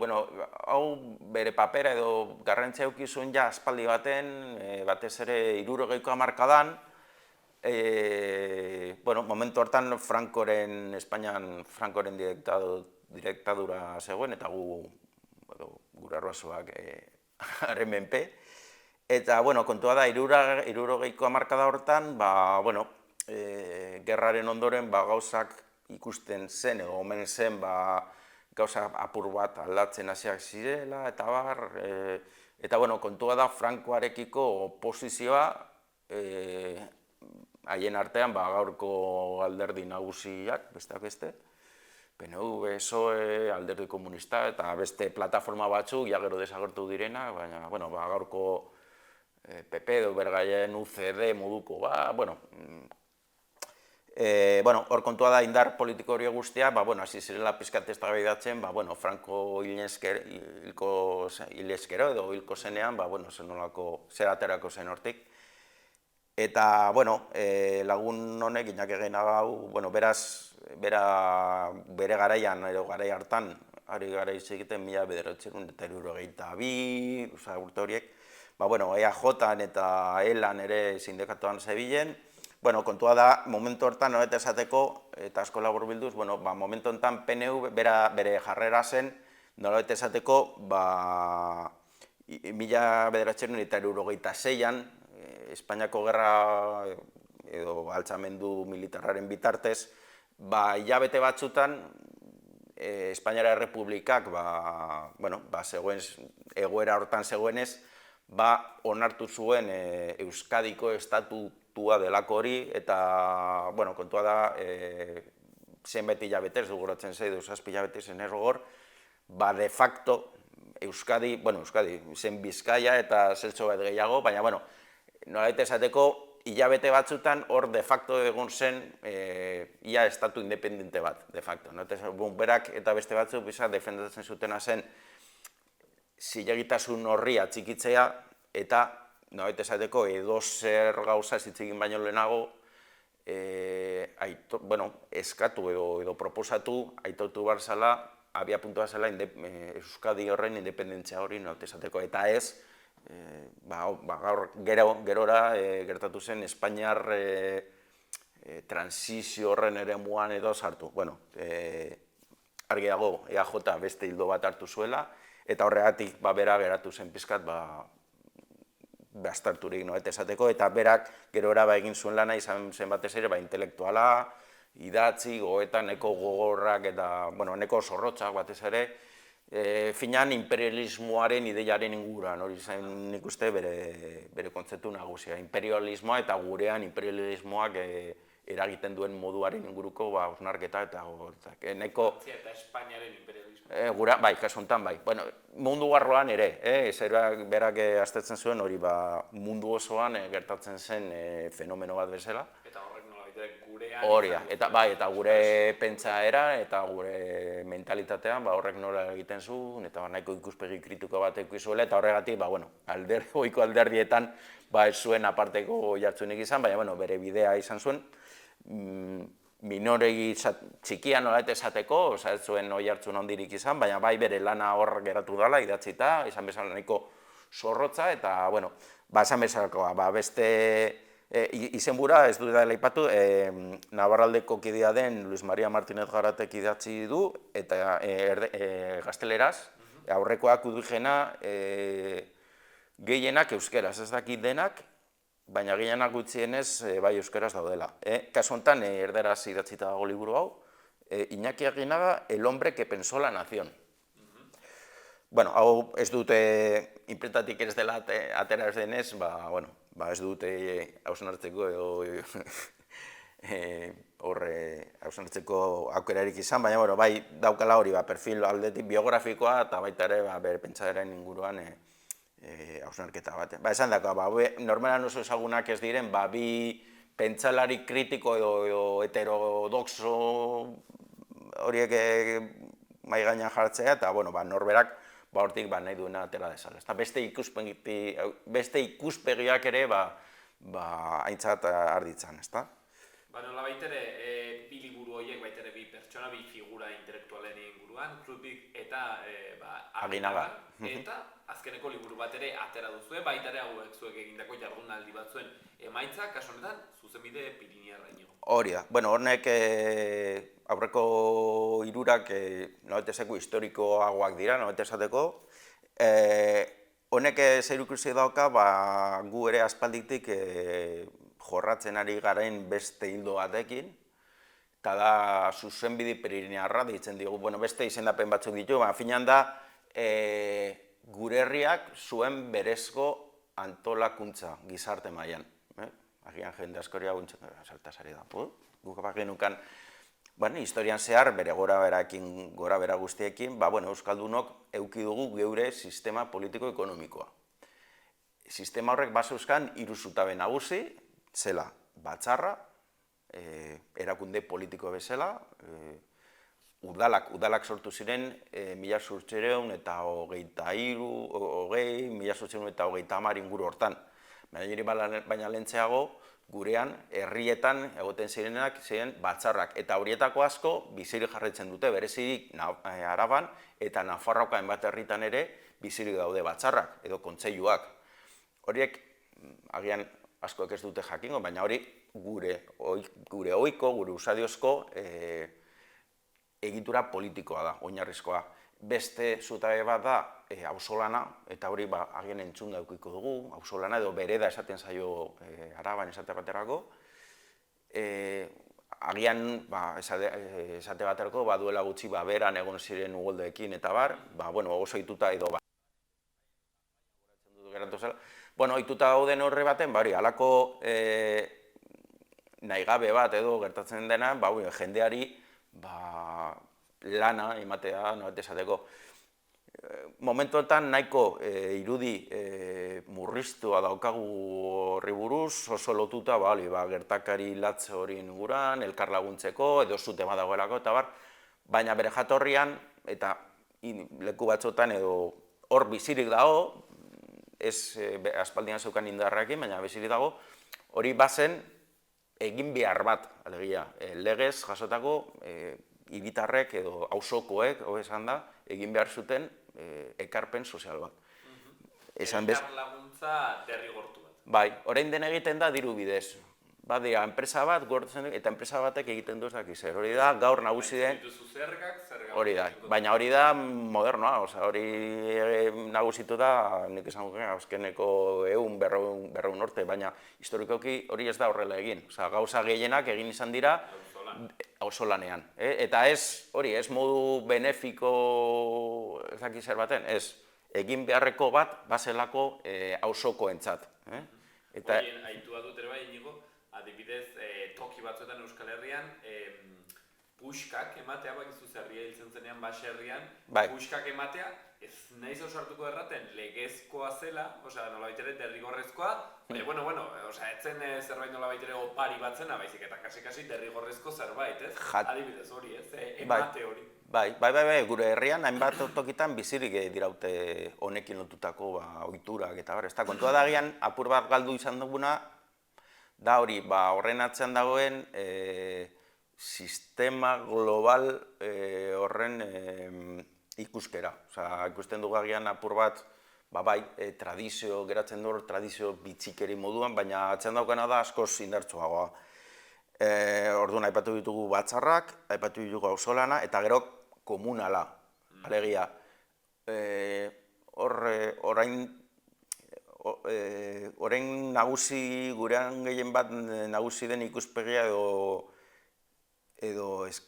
hau bere papera edo garrantzia eduki zuen ja aspaldi baten, batez ere 60ko hamarkadan, momentu hortan Francoren diktadura zegoen, eta gure arroazoak haren menpe. Eta, kontua da, 60ko hamarkada hortan, gerraren ondoren gauzak ikusten zen, edo omen zen, gauza apur bat aldatzen hasiak zirela, eta eta, kontua da, Francoarekiko oposizioa, haien artean, gaurko alderdi nagusiak, besteak beste, PNV, PSOE, alderdi komunista, eta beste plataforma batzuk, gero desagertu direna, baina, gaurko PP edo bergaien UCD moduko, hor kontua da indar politiko hori guztia, hasi zirela pizkat eztabaidatzen, Franco hilko eskero edo hilko zenean, zer aterako zen hortik. Eta, lagun honek, Iñaki Aginaga hau, bere garaian, edo garai hartan, ari garai egiten 1982, urte horiek, EAJ-an eta ELAN ere sindikatuan zebilen, kontua da, momentu hortan, eta esateko, eta asko laburbilduz, momentu honetan PNV bere jarrera zen, nolabait esateko, 1986an, Espainiako gerra edo altzamendu militarraren bitartez, hilabete batzutan, Espainiara Errepublikak, zegoen, egoera hortan zegoenez, onartu zuen Euskadiko estatutua delako hori, eta, kontua da, zenbait hilabete, ez duguratzen zaidu, 7 hilabete zen errogor, de facto, Euskadi, zen Bizkaia eta zeltxo bat gehiago, baina, nolabait esateko, hilabete batzutan hor de facto egon zen ia estatu independente bat, de facto. Berak eta beste batzuk defendatzen zutena zen zilegitasun horri atxikitzea eta nolabait esateko edozer gauza zitzegin baino lehenago eskatu edo proposatu, aitortu behar zela, abia puntua zela Euskadi horren independentzia hori nolabait esateko, eta ez, gerora gertatu zen Espainiar transizio horren ere muan edo sartu. Argi dago, EAJ beste hildo bat hartu zuela, eta horregatik bera geratu zen pizkat bastarturik noet esateko, eta berak gerora egin zuen lana izan zen batez ere intelektuala, idatzi, goetan, neko gogorrak eta neko zorrotzak batez ere, finan imperialismoaren ideiaren inguruan, hori zen nik uste bere kontzeptu nagusia. Imperialismoa eta gurean imperialismoak eragiten duen moduaren inguruko hausnarketa eta nahiko... Eta Espainiaren imperialismo. Bai, kasu honetan bai. Mundu barruan ere, berak aztertzen zuen hori mundu osoan gertatzen zen fenomeno bat bezala. Eta horrek nolabait gurean... Hori da, eta gure pentsaera eta gure mentalitatean horrek nola egiten zuen, eta nahiko ikuspegi kritiko bat ikuzuela, eta horregatik, ohiko alderdietan ez zuen aparteko jartzunik izan, baina bere bidea izan zuen, minoregi txikia nolabait esateko, ez zuen oi hartzun handirik izan, baina bai bere lana hor geratu dela, idatzita, izan bezala nahiko zorrotza, eta, esan bezalakoa, beste izenbura, ez dut dela aipatu, Navarraldeko kidea den Luis María Martínez Garatek idatzi du, eta gazteleraz, aurrekoak udugena gehienak euskeraz, ez dakit denak, baina gehienak gutxienez bai euskeraz daudela. Kasu honetan, erderaz idatzita dago liburu hau, Iñaki Aginaga, El hombre que pensó la nación. Hau ez dute, inprentatik ez dela atera ez denez, ez dute hausnartzeko hausnartzeko aukerarik izan, baina bai daukala hori perfil aldetik biografikoa eta baita ere bere pentsaeraren inguruan hausnarketa bat. Esan dako, normalan oso ezagunak ez diren, bi pentsalari kritiko edo heterodoxo horiek mahai gainean jartzea, eta norberak hortik nahi duena atera dezala. Beste ikuspegiak ere aintzat arditzan, ezta? Nolabait ere, bi liburu horiek, baita ere bi pertsona, bi figura intelektualen inguruan, Krupnik eta Aginaga, eta azkeneko liburu bat ere atera duzue, baita ere hauek zuek egindako jardunaldi batzuen emaitza, kasu honetan, zuzenbide Pirinierraino. Hori da, honek aurreko hirurak nolabait esateko historikoagoak dira, nolabait esateko. Honek zer ikusi dauka, gu ere aspalditik jorratzen ari garen beste hildo batekin, eta da zuzenbide Pirinierra deitzen digu, beste izendapen batzuk ditu, finan da gure herriak zuen berezko antolakuntza gizarte mailan. Agian jende askoria saltasari da. Guk genukan, historian zehar, bere gora-bera guztiekin, Euskaldunok eduki dugu geure sistema politiko-ekonomikoa. Sistema horrek bazeuzkan hiru zutabe nagusi, zela batzarra, erakunde politiko bezala, udalak sortu ziren 1830 inguru hortan. Baina lehentxeago, gurean, herrietan egoten zirenak ziren batzarrak. Eta horietako asko bizirik jarraitzen dute, berezirik Araban eta Nafarroako hainbat herritan ere bizirik daude batzarrak edo kontseiluak. Horiek, agian askoek ez dute jakingo, baina hori gure ohiko, gure usadiozko egitura politikoa da, oinarrizkoa. Beste zutabe bat da auzolana, eta hori agian entzun daukiko dugu, auzolana edo bereda esaten zaio Araban esate baterako. Agian esate baterako duela gutxi beran egon ziren ugoldeekin eta oso ohituta edo ohituta gauden horre baten, halako nahigabe bat edo gertatzen dena, jendeari lana ematea, nolabait esateko. Momentuetan nahiko irudi murriztua daukagu horri buruz, oso lotuta gertakari latz hori inguruan, elkarlaguntzeko, edo zute bat dagoelako, eta baina bere jatorrian, eta leku batzotan edo hor bizirik dago, ez aspaldian zeukan indarrakin, baina bizirik dago, hori bazen egin behar bat, alegia, legez jasotako hiritarrek edo auzokoek, esan da, egin behar zuten ekarpen sozial bat. Elkarlaguntza derrigortu bat. Bai, orain den egiten da diru bidez. Badira, enpresa bat, eta enpresa batek egiten duz dakiz zer. Hori da, gaur nagusi den... Hori da, baina hori da modernoa, hori nagusitu da, nik esan guen, azkeneko 100-200 urte, baina historikoki hori ez da horrela egin. Gauza gehienak egin izan dira, auzolanean. Eta ez, hori, ez modu benefiko, ez dakit zer baten, ez, egin beharreko bat, bazelako auzokoentzat. Eta Horien, aitua dut ere bai, Inigo, adibidez, toki batzuetan Euskal Herrian, puxkak ematea, bakizu zerria hiltzen zenean baserrian, puxkak ematea, ez nahiz ausartuko erraten, legezkoa zela, osea, nolabait ere derrigorrezkoa, baina, osea, etzen zerbait nolabait ere opari batzena, baizik eta kasi derrigorrezko zerbait, ez? Adibidez hori, ez? Emate hori. Bai, gure herrian hainbat tokitan bizirik diraute honekin lotutako ohiturak eta bar, ez da, kontua da gian apur bat galdu izan duguna, da hori, horren atzean dagoen sistema global horren ikuskera. Osa, ikusten dugu agian apur bat, bai, tradizio, geratzen dut, tradizio bitxikeri moduan, baina atzean daukana da askoz indartsuagoa. Orduan, aipatu ditugu batzarrak, aipatu ditugu auzolana, eta gero komunala, alegia. Orain nagusi, gurean gehien bat nagusi den ikuspegia edo ez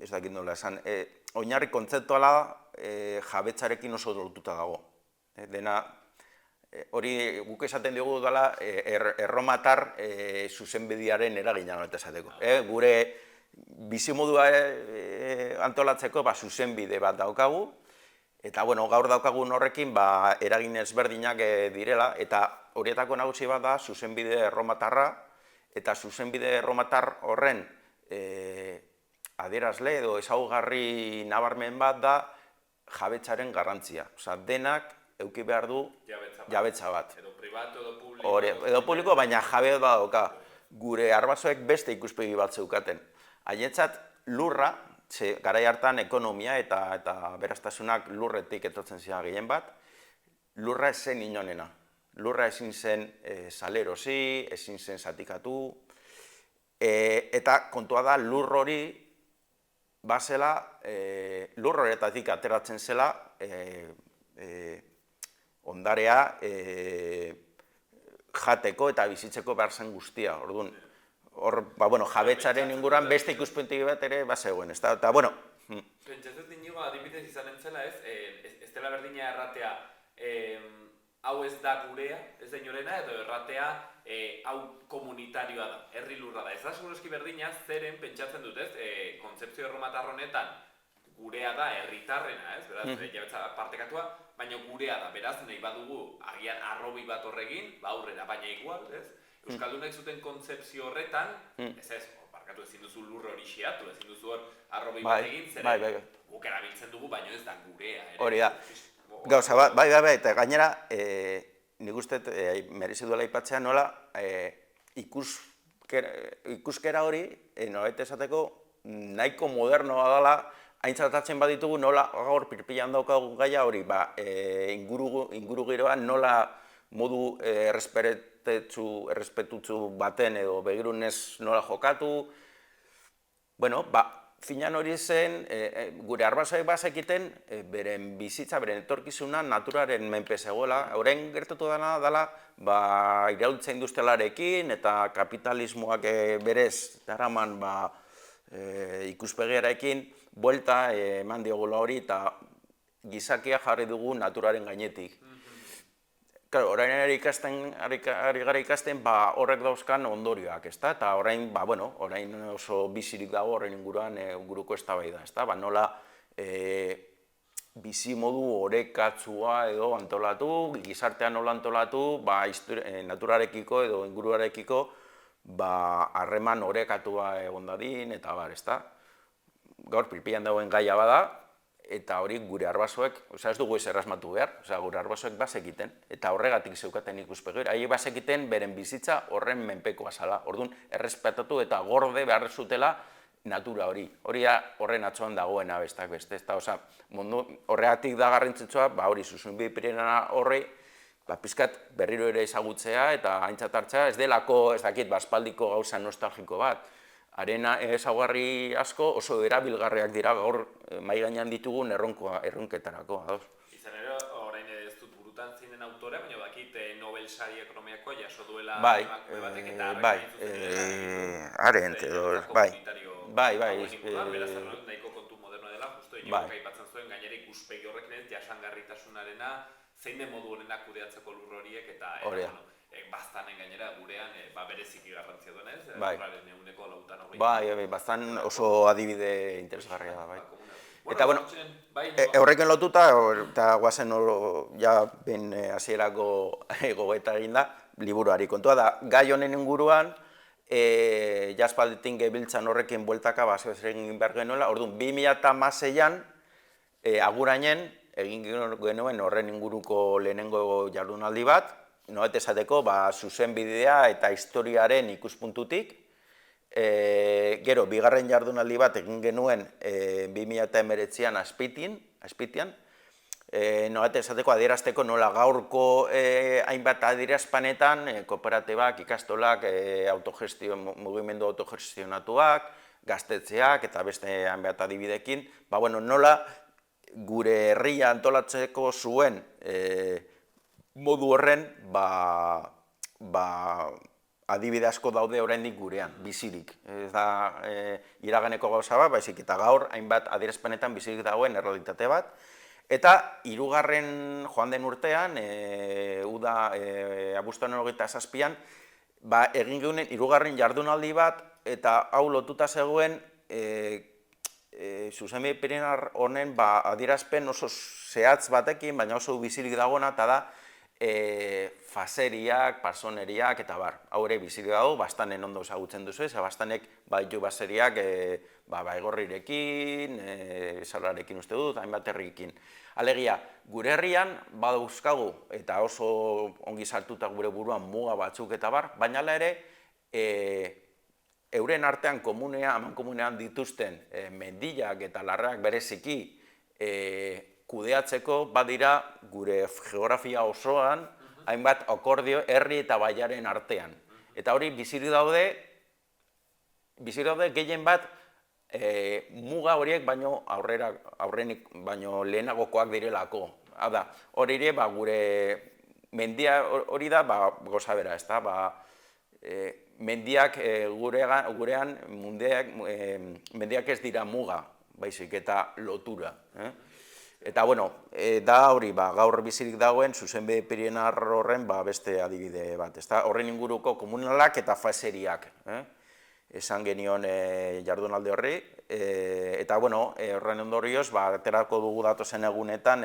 dakit nola esan, oinarri kontzeptuala jabetzarekin oso lotuta dago. Dena, hori guk esaten dugu dela erromatar zuzenbidearen eragina nola esateko. Gure bizimodua antolatzeko zuzenbide bat daukagu, eta gaur daukagun horrekin eragin ezberdinak direla, eta horietako nagusi bat da zuzenbide erromatarra, eta zuzenbide erromatar horren adierazle edo ezaugarri nabarmen bat da jabetzaren garrantzia. Osa, denak eduki behar du jabetza bat. Edo pribatu edo publiko. Edo publiko, baina jabe bat dauka. Gure arbasoek beste ikuspegi bat zeukaten. Haientzat lurra, garai hartan ekonomia eta beraztasunak lurretik etortzen ziren gehien bat, lurra ez zen inonena. Lurra ezin zen salerosi, ezin zen zatikatu, eta kontua da lur hori bazela, lur horretatik ateratzen zela ondarea jateko eta bizitzeko behar zen guztia. Orduan, jabetzaren inguruan beste ikuspuntu bat ere bazegoen, ez da? Eta, bueno... Pentsatzen Inigo, adibidez izan entzela, ez dela berdina erratea hau ez da gurea, ez da inorena, edo erratea hau komunitarioa da, herri lurra da. Ez da segurazki berdina, zeren pentsatzen dut, ez? Kontzepzio erromatar honetan gurea da herritarrena, ez? Beraz, jabetza partekatua, baina gurea da. Beraz, nahi badugu, agian arrobi bat horregin, aurrera, baina igual, ez? Euskaldunek zuten kontzepzio horretan, barkatu ezin duzu lurre hori xiatu, ezin duzu hor arrobi bat egin, zeren guk erabiltzen dugu, baina ez da gurea. Hori da. Gauza, bai, eta gainera, nik uste merezi duela aipatzea nola ikuskera hori, nolabait esateko, nahiko modernoa dela, aintzatatzen baditugu nola gaur pirpilan daukagu gaia hori, inguru giroan nola modu errespetutsu baten edo begirunez nola jokatu. Bueno, finan hori zen, gure arbasoek bazekiten, beren bizitza, beren etorkizuna naturaren menpe zegoela. Orain gertatu dela, iraultza industrialarekin eta kapitalismoak berez daraman ikuspegiarekin buelta eman diogula hori eta gizakia jarri dugu naturaren gainetik. Orain ari gara ikasten horrek dauzkan ondorioak, ezta? Eta orain oso bizirik dago horren inguruko eztabaida, ezta? Nola bizimodu orekatsua edo antolatu, gizartean nola antolatu, naturarekiko edo inguruarekiko harreman orekatua egon dadin, eta ezta? Gaur pirpilan dagoen gaia bada, eta hori gure arbasoek, ez dugu ez errasmatu behar, gure arbasoek bazekiten, eta horregatik zeukaten ikuspegi. Haiek bazekiten beren bizitza horren menpekoa zala. Orduan, errespetatu eta gorde behar zutela natura hori. Hori da horren atzoan dagoena bestak beste. Horregatik da garrantzitsua, hori zuzunbide pirena horri, pizkat berriro ere ezagutzea eta aintzat hartzea, ez delako, ez dakit, aspaldiko gauza nostalgiko bat. Haren ezaugarri asko oso erabilgarriak dira gaur mahai gainean ditugun erronketarako. Izan ere, orain ez dut burutan zein den autorea, baina bakit Nobel Sari Ekonomiakoa jaso duela emakume batek eta Arendt edo, Bai. Beraz, nahiko kontu moderno dela, justo Iñigok aipatzen zuen, gainera ikuspegi horrekin ez jasangarritasunarena, zein den modu honenak kudeatzeko lur horiek, eta baztanen gainera gurean bereziki garrantzia duenez, lurraren ehuneko 80. Bai, baztan oso adibide interesgarria da, bai. Eta, bueno, horrekin lotuta, eta guazen ja ben hasierako gogoeta egin da, liburuari kontua da, gai honen inguruan, jaspalditin gebiltzan horrekin bueltaka, egin behar genuela, orduan, 2016an, agurainen, egin genuen horren inguruko lehenengo jardunaldi bat, noet esateko, zuzenbidea eta historiaren ikuspuntutik, gero, bigarren jardunaldi bat egin genuen 2019an Azpeitian, noet esateko adierazteko nola gaurko hainbat adierazpanetan, kooperatibak, ikastolak, mugimendu autogestionatuak, gaztetzeak eta beste hainbat adibidekin, nola gure herria antolatzeko zuen modu horren, adibide asko daude oraindik gurean, bizirik. Ez da iraganeko gauza bat, baizik eta gaur hainbat adierazpenetan bizirik dagoen errealitate bat. Eta hirugarren joan den urtean, abuztuaren 27an, egin genuen hirugarren jardunaldi bat, eta hau lotuta zegoen zuzenbide perinar honen adierazpen oso zehatz batekin, baina oso bizirik dagoena, eta da faseriak, parsoneriak, eta bar. Hau ere bizirik dago, bastanen ondo ezagutzen duzu, eta bastanek baditu baseriak egorrirekin, salarekin uste dut, hainbat herrikin. Alegia, gure herrian badauzkagu, eta oso ongi sartuta gure buruan muga batzuk eta bar, baina ere, euren artean amankomunean dituzten mendiak eta larreak bereziki kudeatzeko badira gure geografia osoan hainbat akordio herri eta baiaren artean. Eta hori bizirik daude gehien bat muga horiek baino aurrenik baino lehenagokoak direlako. Hori ere gure mendia hori da goza bera, ez da? Mendiak gurean mendiak ez dira muga, baizik eta lotura. Eta, da hori, gaur bizirik dagoen, zuzenbide perinar horren beste adibide bat. Horren inguruko komunalak eta faseriak. Esan genion jardunalde horri. Eta, horren ondorioz, aterako dugu datozen egunetan,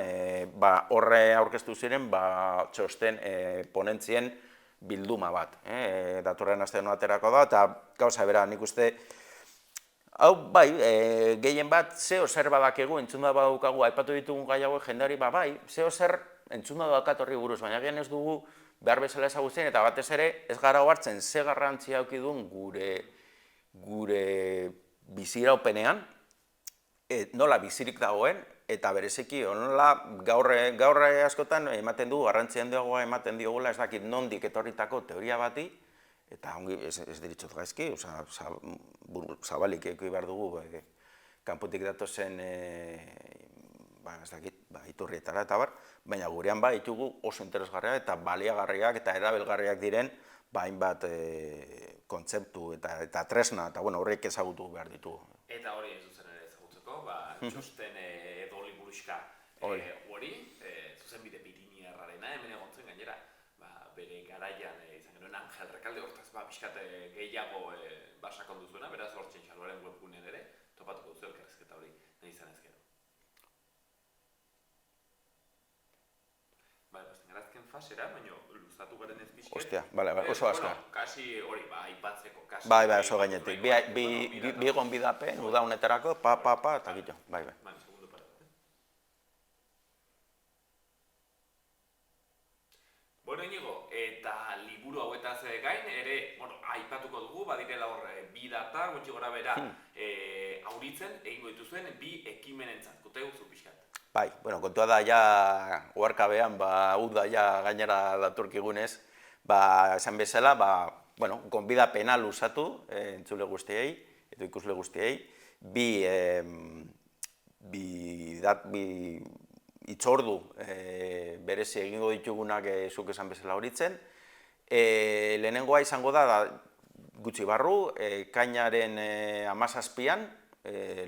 horre aurkeztu ziren, txosten ponentzien bilduma bat. Datorren astean aterako da, eta gauza bera, nik uste, hau, gehien bat, zeo zer badakigu, entzun da badaukagu, aipatu ditugun gai hauek jendari, zeo zer entzun da daukat horri buruz, baina gen ez dugu behar bezala ezagutzen, eta batez ere, ez gara hartzen ze garrantzia aukidun gure biziraupenean, nola bizirik dagoen, eta bereziki, nola gaur askotan ematen du, garrantzia handiagoa ematen diogula, ez dakit nondik etorritako teoria bati, eta ez diritzot gaizki, zabalik eki behar dugu, kanpotik datozen, ez dakit, iturrietara eta bar, baina gurean ditugu oso interesgarriak eta baliagarriak eta erabilgarriak diren, hainbat kontzeptu eta tresna, eta horrek ezagutu behar ditugu. Eta hori ez duzen ere ezagutzeko, txosten edo liburuxka hori, zuzenbide Pirinierrarena, hemen egontzen gainera, bere garaian izan genuen Angel Rekalde, hortaz pixkat gehiago sakondu zuena, beraz hortzen xaluaren webgunean ere, topatuko duzu elkarrizketa hori nahi izan ezkero. Garazken fasera, baina luzatu garen ez pixket. Ostia, oso azkar. Kasi hori, aipatzeko, kasi. Oso gainetik. Bi gonbidapen, uda honetarako, eta gito. Segundo para. Iñigo, eta liburu hauetaz gain, ere, aipatuko dugu, badirela hor bi data, gutxi gora bera, auritzen, egingo dituzuen, bi ekimenentzat, kote guzu pixkat. Kontua da, oarkabean, uda gainera daturkigunez, esan bezala, gonbidapena luzatu, entzule guztiei, edo ikusle guztiei, bi itzordu berezi egingo ditugunak zuk esan bezala horitzen. Lehenengoa izango da, gutxi barru, kainaren 17an,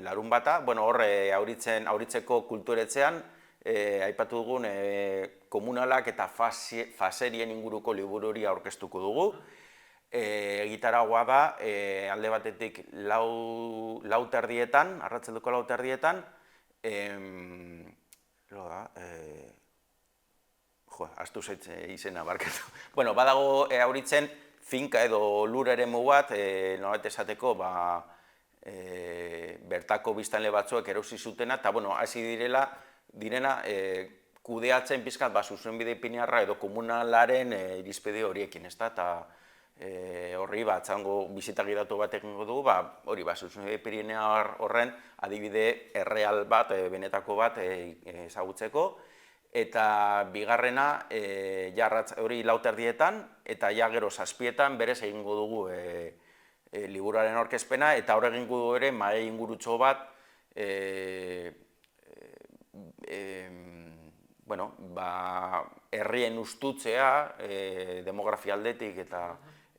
larun bata, bueno, hor auritzeko kulturetzean, aipatu dugun komunalak eta faserien inguruko libururi aurkeztuko dugu. Egitaragoa da, alde batetik lauterdietan, arratsalduko lauterdietan, astu zait izena barkatu. Bueno, badago auritzen finka edo lur eremu bat, nolabait esateko, bertako biztanle batzuek erosi zutena, eta, bueno, hasi direna kudeatzen pizkat zuzenbide ipiniarra edo komunalaren irizpide horiekin, ezta? Eta horri txango bisita gidatu bat egingo dugu, hori zuzenbide ipiniar horren adibide erreal bat, benetako bat ezagutzeko, eta bigarrena hori lauterdietan eta ja gero 7etan berez egingo dugu liburuaren aurkezpena, eta hor egingo dugu ere mahai ingurutxo bat herrien ustutzea demografia aldetik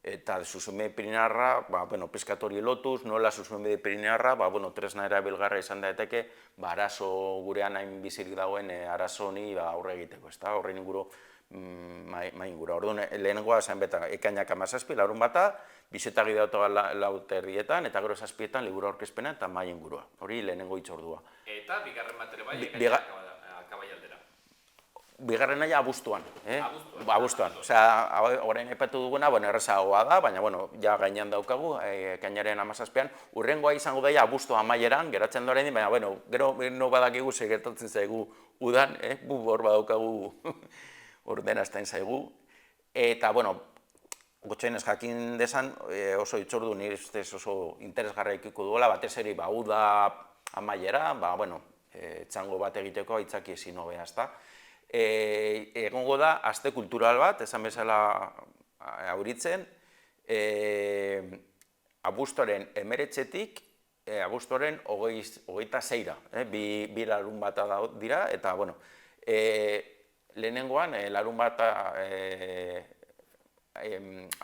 eta zuzenbide ipiniarra, pizkat hori lotuz, nola zuzenbide ipiniarra, tresna erabilgarria izan daiteke, arazo gurean hain bizirik dagoen arazo honi aurre egiteko, ezta? Horren inguru mai inguru. Orduan, lehenengoa esan beta, ekainak 17, larun bata, bisita gidatu lauterdietan, eta gero 7etan liburu aurkezpena eta mai ingurua. Hori lehenengo hitzordua. Eta bigarren bat ere bai, ekainak akabaialdera. Bigarrena ja abuztuan. Abuztuan. Osea, orain aipatu duguna, errazagoa da, baina, ja gainean daukagu, ekainaren 17an, urrengoa izango daia abuztu amaieran, geratzen doaren, baina, gero no badakigu gertatzen zaigu udan, hor badaukagu ordenazten zaigu, eta, gutxoenez jakin desan, oso hitzordu nire ustez oso interesgarra ikiko duela, batez ere, uda amaiera, txango bat egiteko aitzaki ezin hobea, ezta? Egongo da, aste kultural bat, esan bezala auritzen, abuztuaren 19etik, abuztuaren 26ra, bi larun bata dira, eta, lehenengoan, larun bata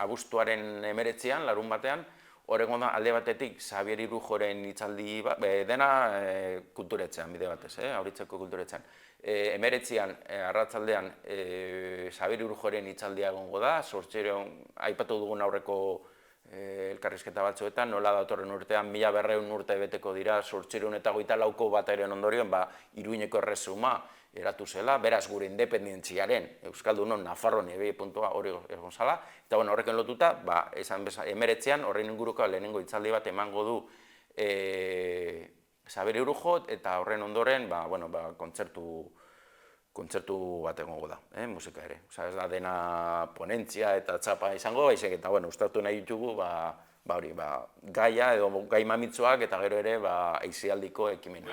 abuztuaren 19ean, larun batean, horrengo da, alde batetik, Xabier Irujoren hitzaldi bat, dena kulturetzean, bide batez, auritzeko kulturetzean. 19ean, arratsaldean, Xabier Irujoren hitzaldia egongo da, aipatu dugun aurreko elkarrizketa batzuetan, nola datorren urtean, 1200 urte beteko dira, 824 bataren ondorioan, Iruñeko erresuma eratu zela, beraz gure independentziaren, Euskaldunon, Nafarroan puntua hori egon zala, eta horrekin lotuta, esan bezala, 19ean, horren inguruko lehenengo hitzaldi bat emango du Xabier Irujo, eta horren ondoren, kontzertu bat egongo da, musika ere. Osa, ez da dena ponentzia eta txapa izango, baizik eta, ustatu nahi ditugu, gaia edo gai mamitsuak eta gero ere aisialdiko ekimena.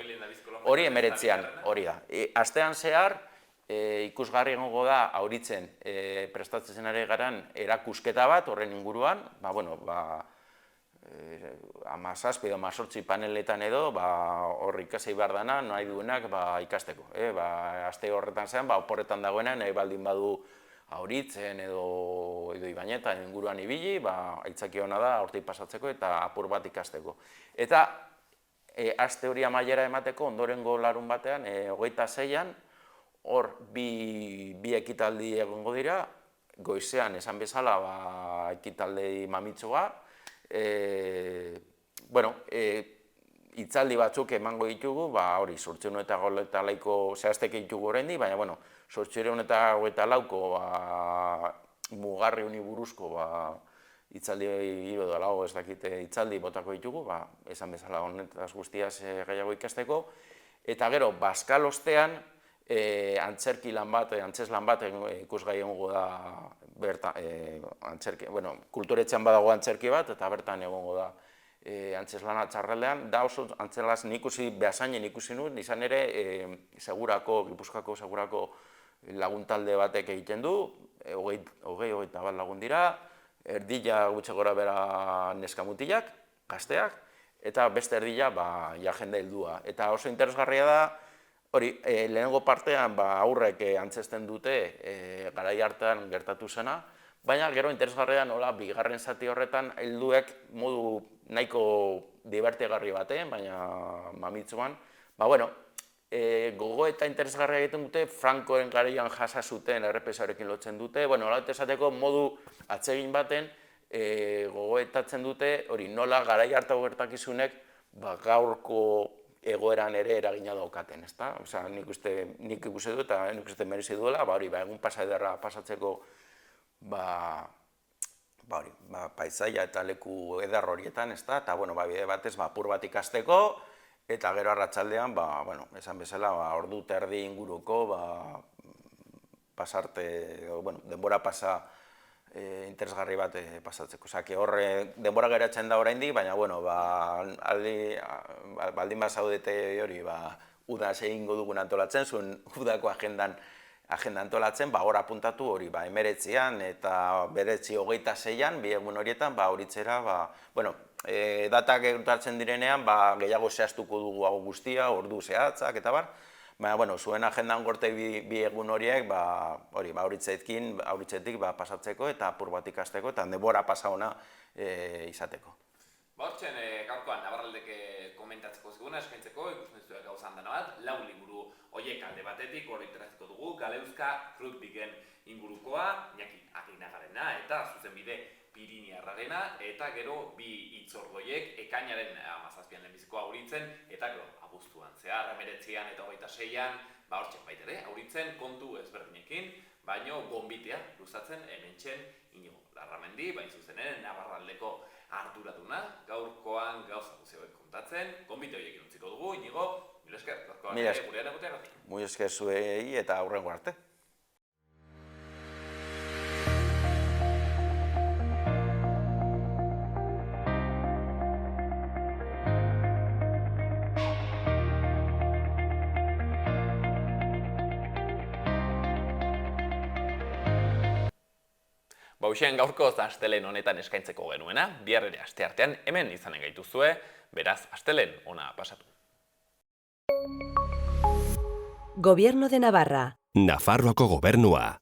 Hori 19ean, hori da. Astean zehar, ikusgarri egongo da, auritzen prestatzen ari garan erakusketa bat, horren inguruan, 17 edo 18 paneletan edo, hor ikasei behar dana, nahi duenak ikasteko. Aste horretan zean, oporretan dagoena, nahi baldin badu auritzen edo Ibañetan inguruan ibili, aitzaki hona da, hortik pasatzeko eta apur bat ikasteko. Eta, aste hori amaiera emateko, ondorengo larun batean, 26an, hor bi ekitaldi egongo dira, goizean esan bezala ekitaldi mamitsua, hitzaldi batzuk emango ditugu, hori, 824 zehaztek ditugu horrendi, baina, 824ko mugarri honi buruzko hitzaldi edo lau ez dakite hitzaldi botako ditugu, esan bezala honetaz guztiaz gehiago ikasteko, eta gero, bazkal ostean, antzerki lan bat, antzes lan bat ikusgai egongo da kulturetxean badago antzerki bat, eta bertan egongo da antzes lana txarraldean, da oso antzelaz behasainen ikusi nuen, izan ere Gipuzkoako segurako laguntalde batek egiten du, 20 bat lagun dira, erdila gutxe gora bera neskamutilak, gazteak, eta beste erdila jende heldua. Eta oso interesgarria da, hori, lehenengo partean aurrek antzesten dute garai hartan gertatu zena, baina gero interesgarria nola bigarren zati horretan helduek modu nahiko divertigarri batean, baina mamitsuan, gogo eta interesgarria egiten dute, Francoen garaian jasa zuten errepresioarekin lotzen dute, nolabait esateko modu atsegin baten gogoetatzen dute, hori nola garai hartako gertakizunek gaurko egoeran ere eragina daukaten, ezta? Osea, nik ikusi dut eta nik uste merezi duela, egun pasa ederra pasatzeko paisaia eta leku eder horietan, ezta? Eta, bide batez, apur bat ikasteko, eta gero arratsaldean, esan bezala, ordu eta erdi inguruko, denbora pasa interesgarri bat pasatzeko. Osea, horre denbora geratzen da oraindik, baina, baldin bazaudete hori, udaz egingo dugun antolatzen, zuen udako agendan antolatzen, hor apuntatu hori, 19an eta 26an, bi egun horietan, horitzera, datak gertatzen direnean, gehiago zehaztuko dugu hau guztia, ordu zehatzak eta bar, baina, zuen agendan gorte bi egun horiek, horitzetik pasatzeko eta apur bat ikasteko, eta denbora pasa ona izateko. Hortzen, gaurkoan, Nabarraldek komentatzeko ziguna, eskaintzeko, ikusten zuek gauzan dena bat, 4 liburu horiek alde batetik, hori interaziko dugu, Galeuzka, Krutbiken ingurukoa, Iñaki Aginagarena, eta zuzenbide Piriniarrarena, eta gero bi hitzordoiek ekainaren 17an lehenbizikoa auritzen, eta gero abuztuan zehar, 19an eta 26an, hortzen baitere, auritzen kontu ezberdinekin, baino gonbitea luzatzen hementxen Inigo Larramendi, zuzenen Nabarraldeko arduraduna, gaurkoan gauza guzioek kontatzen, gonbite horiekin utziko dugu, Inigo, mila esker, gaurkoan gurean egoteagatik. Mila esker zuei eta aurrengo arte. Bauxen gaurko astelen honetan eskaintzeko genuena, bihar ere asteartean hemen izanen gaituzue, beraz, astelen ona pasatu. Gobierno de Navarra. Nafarroako gobernua.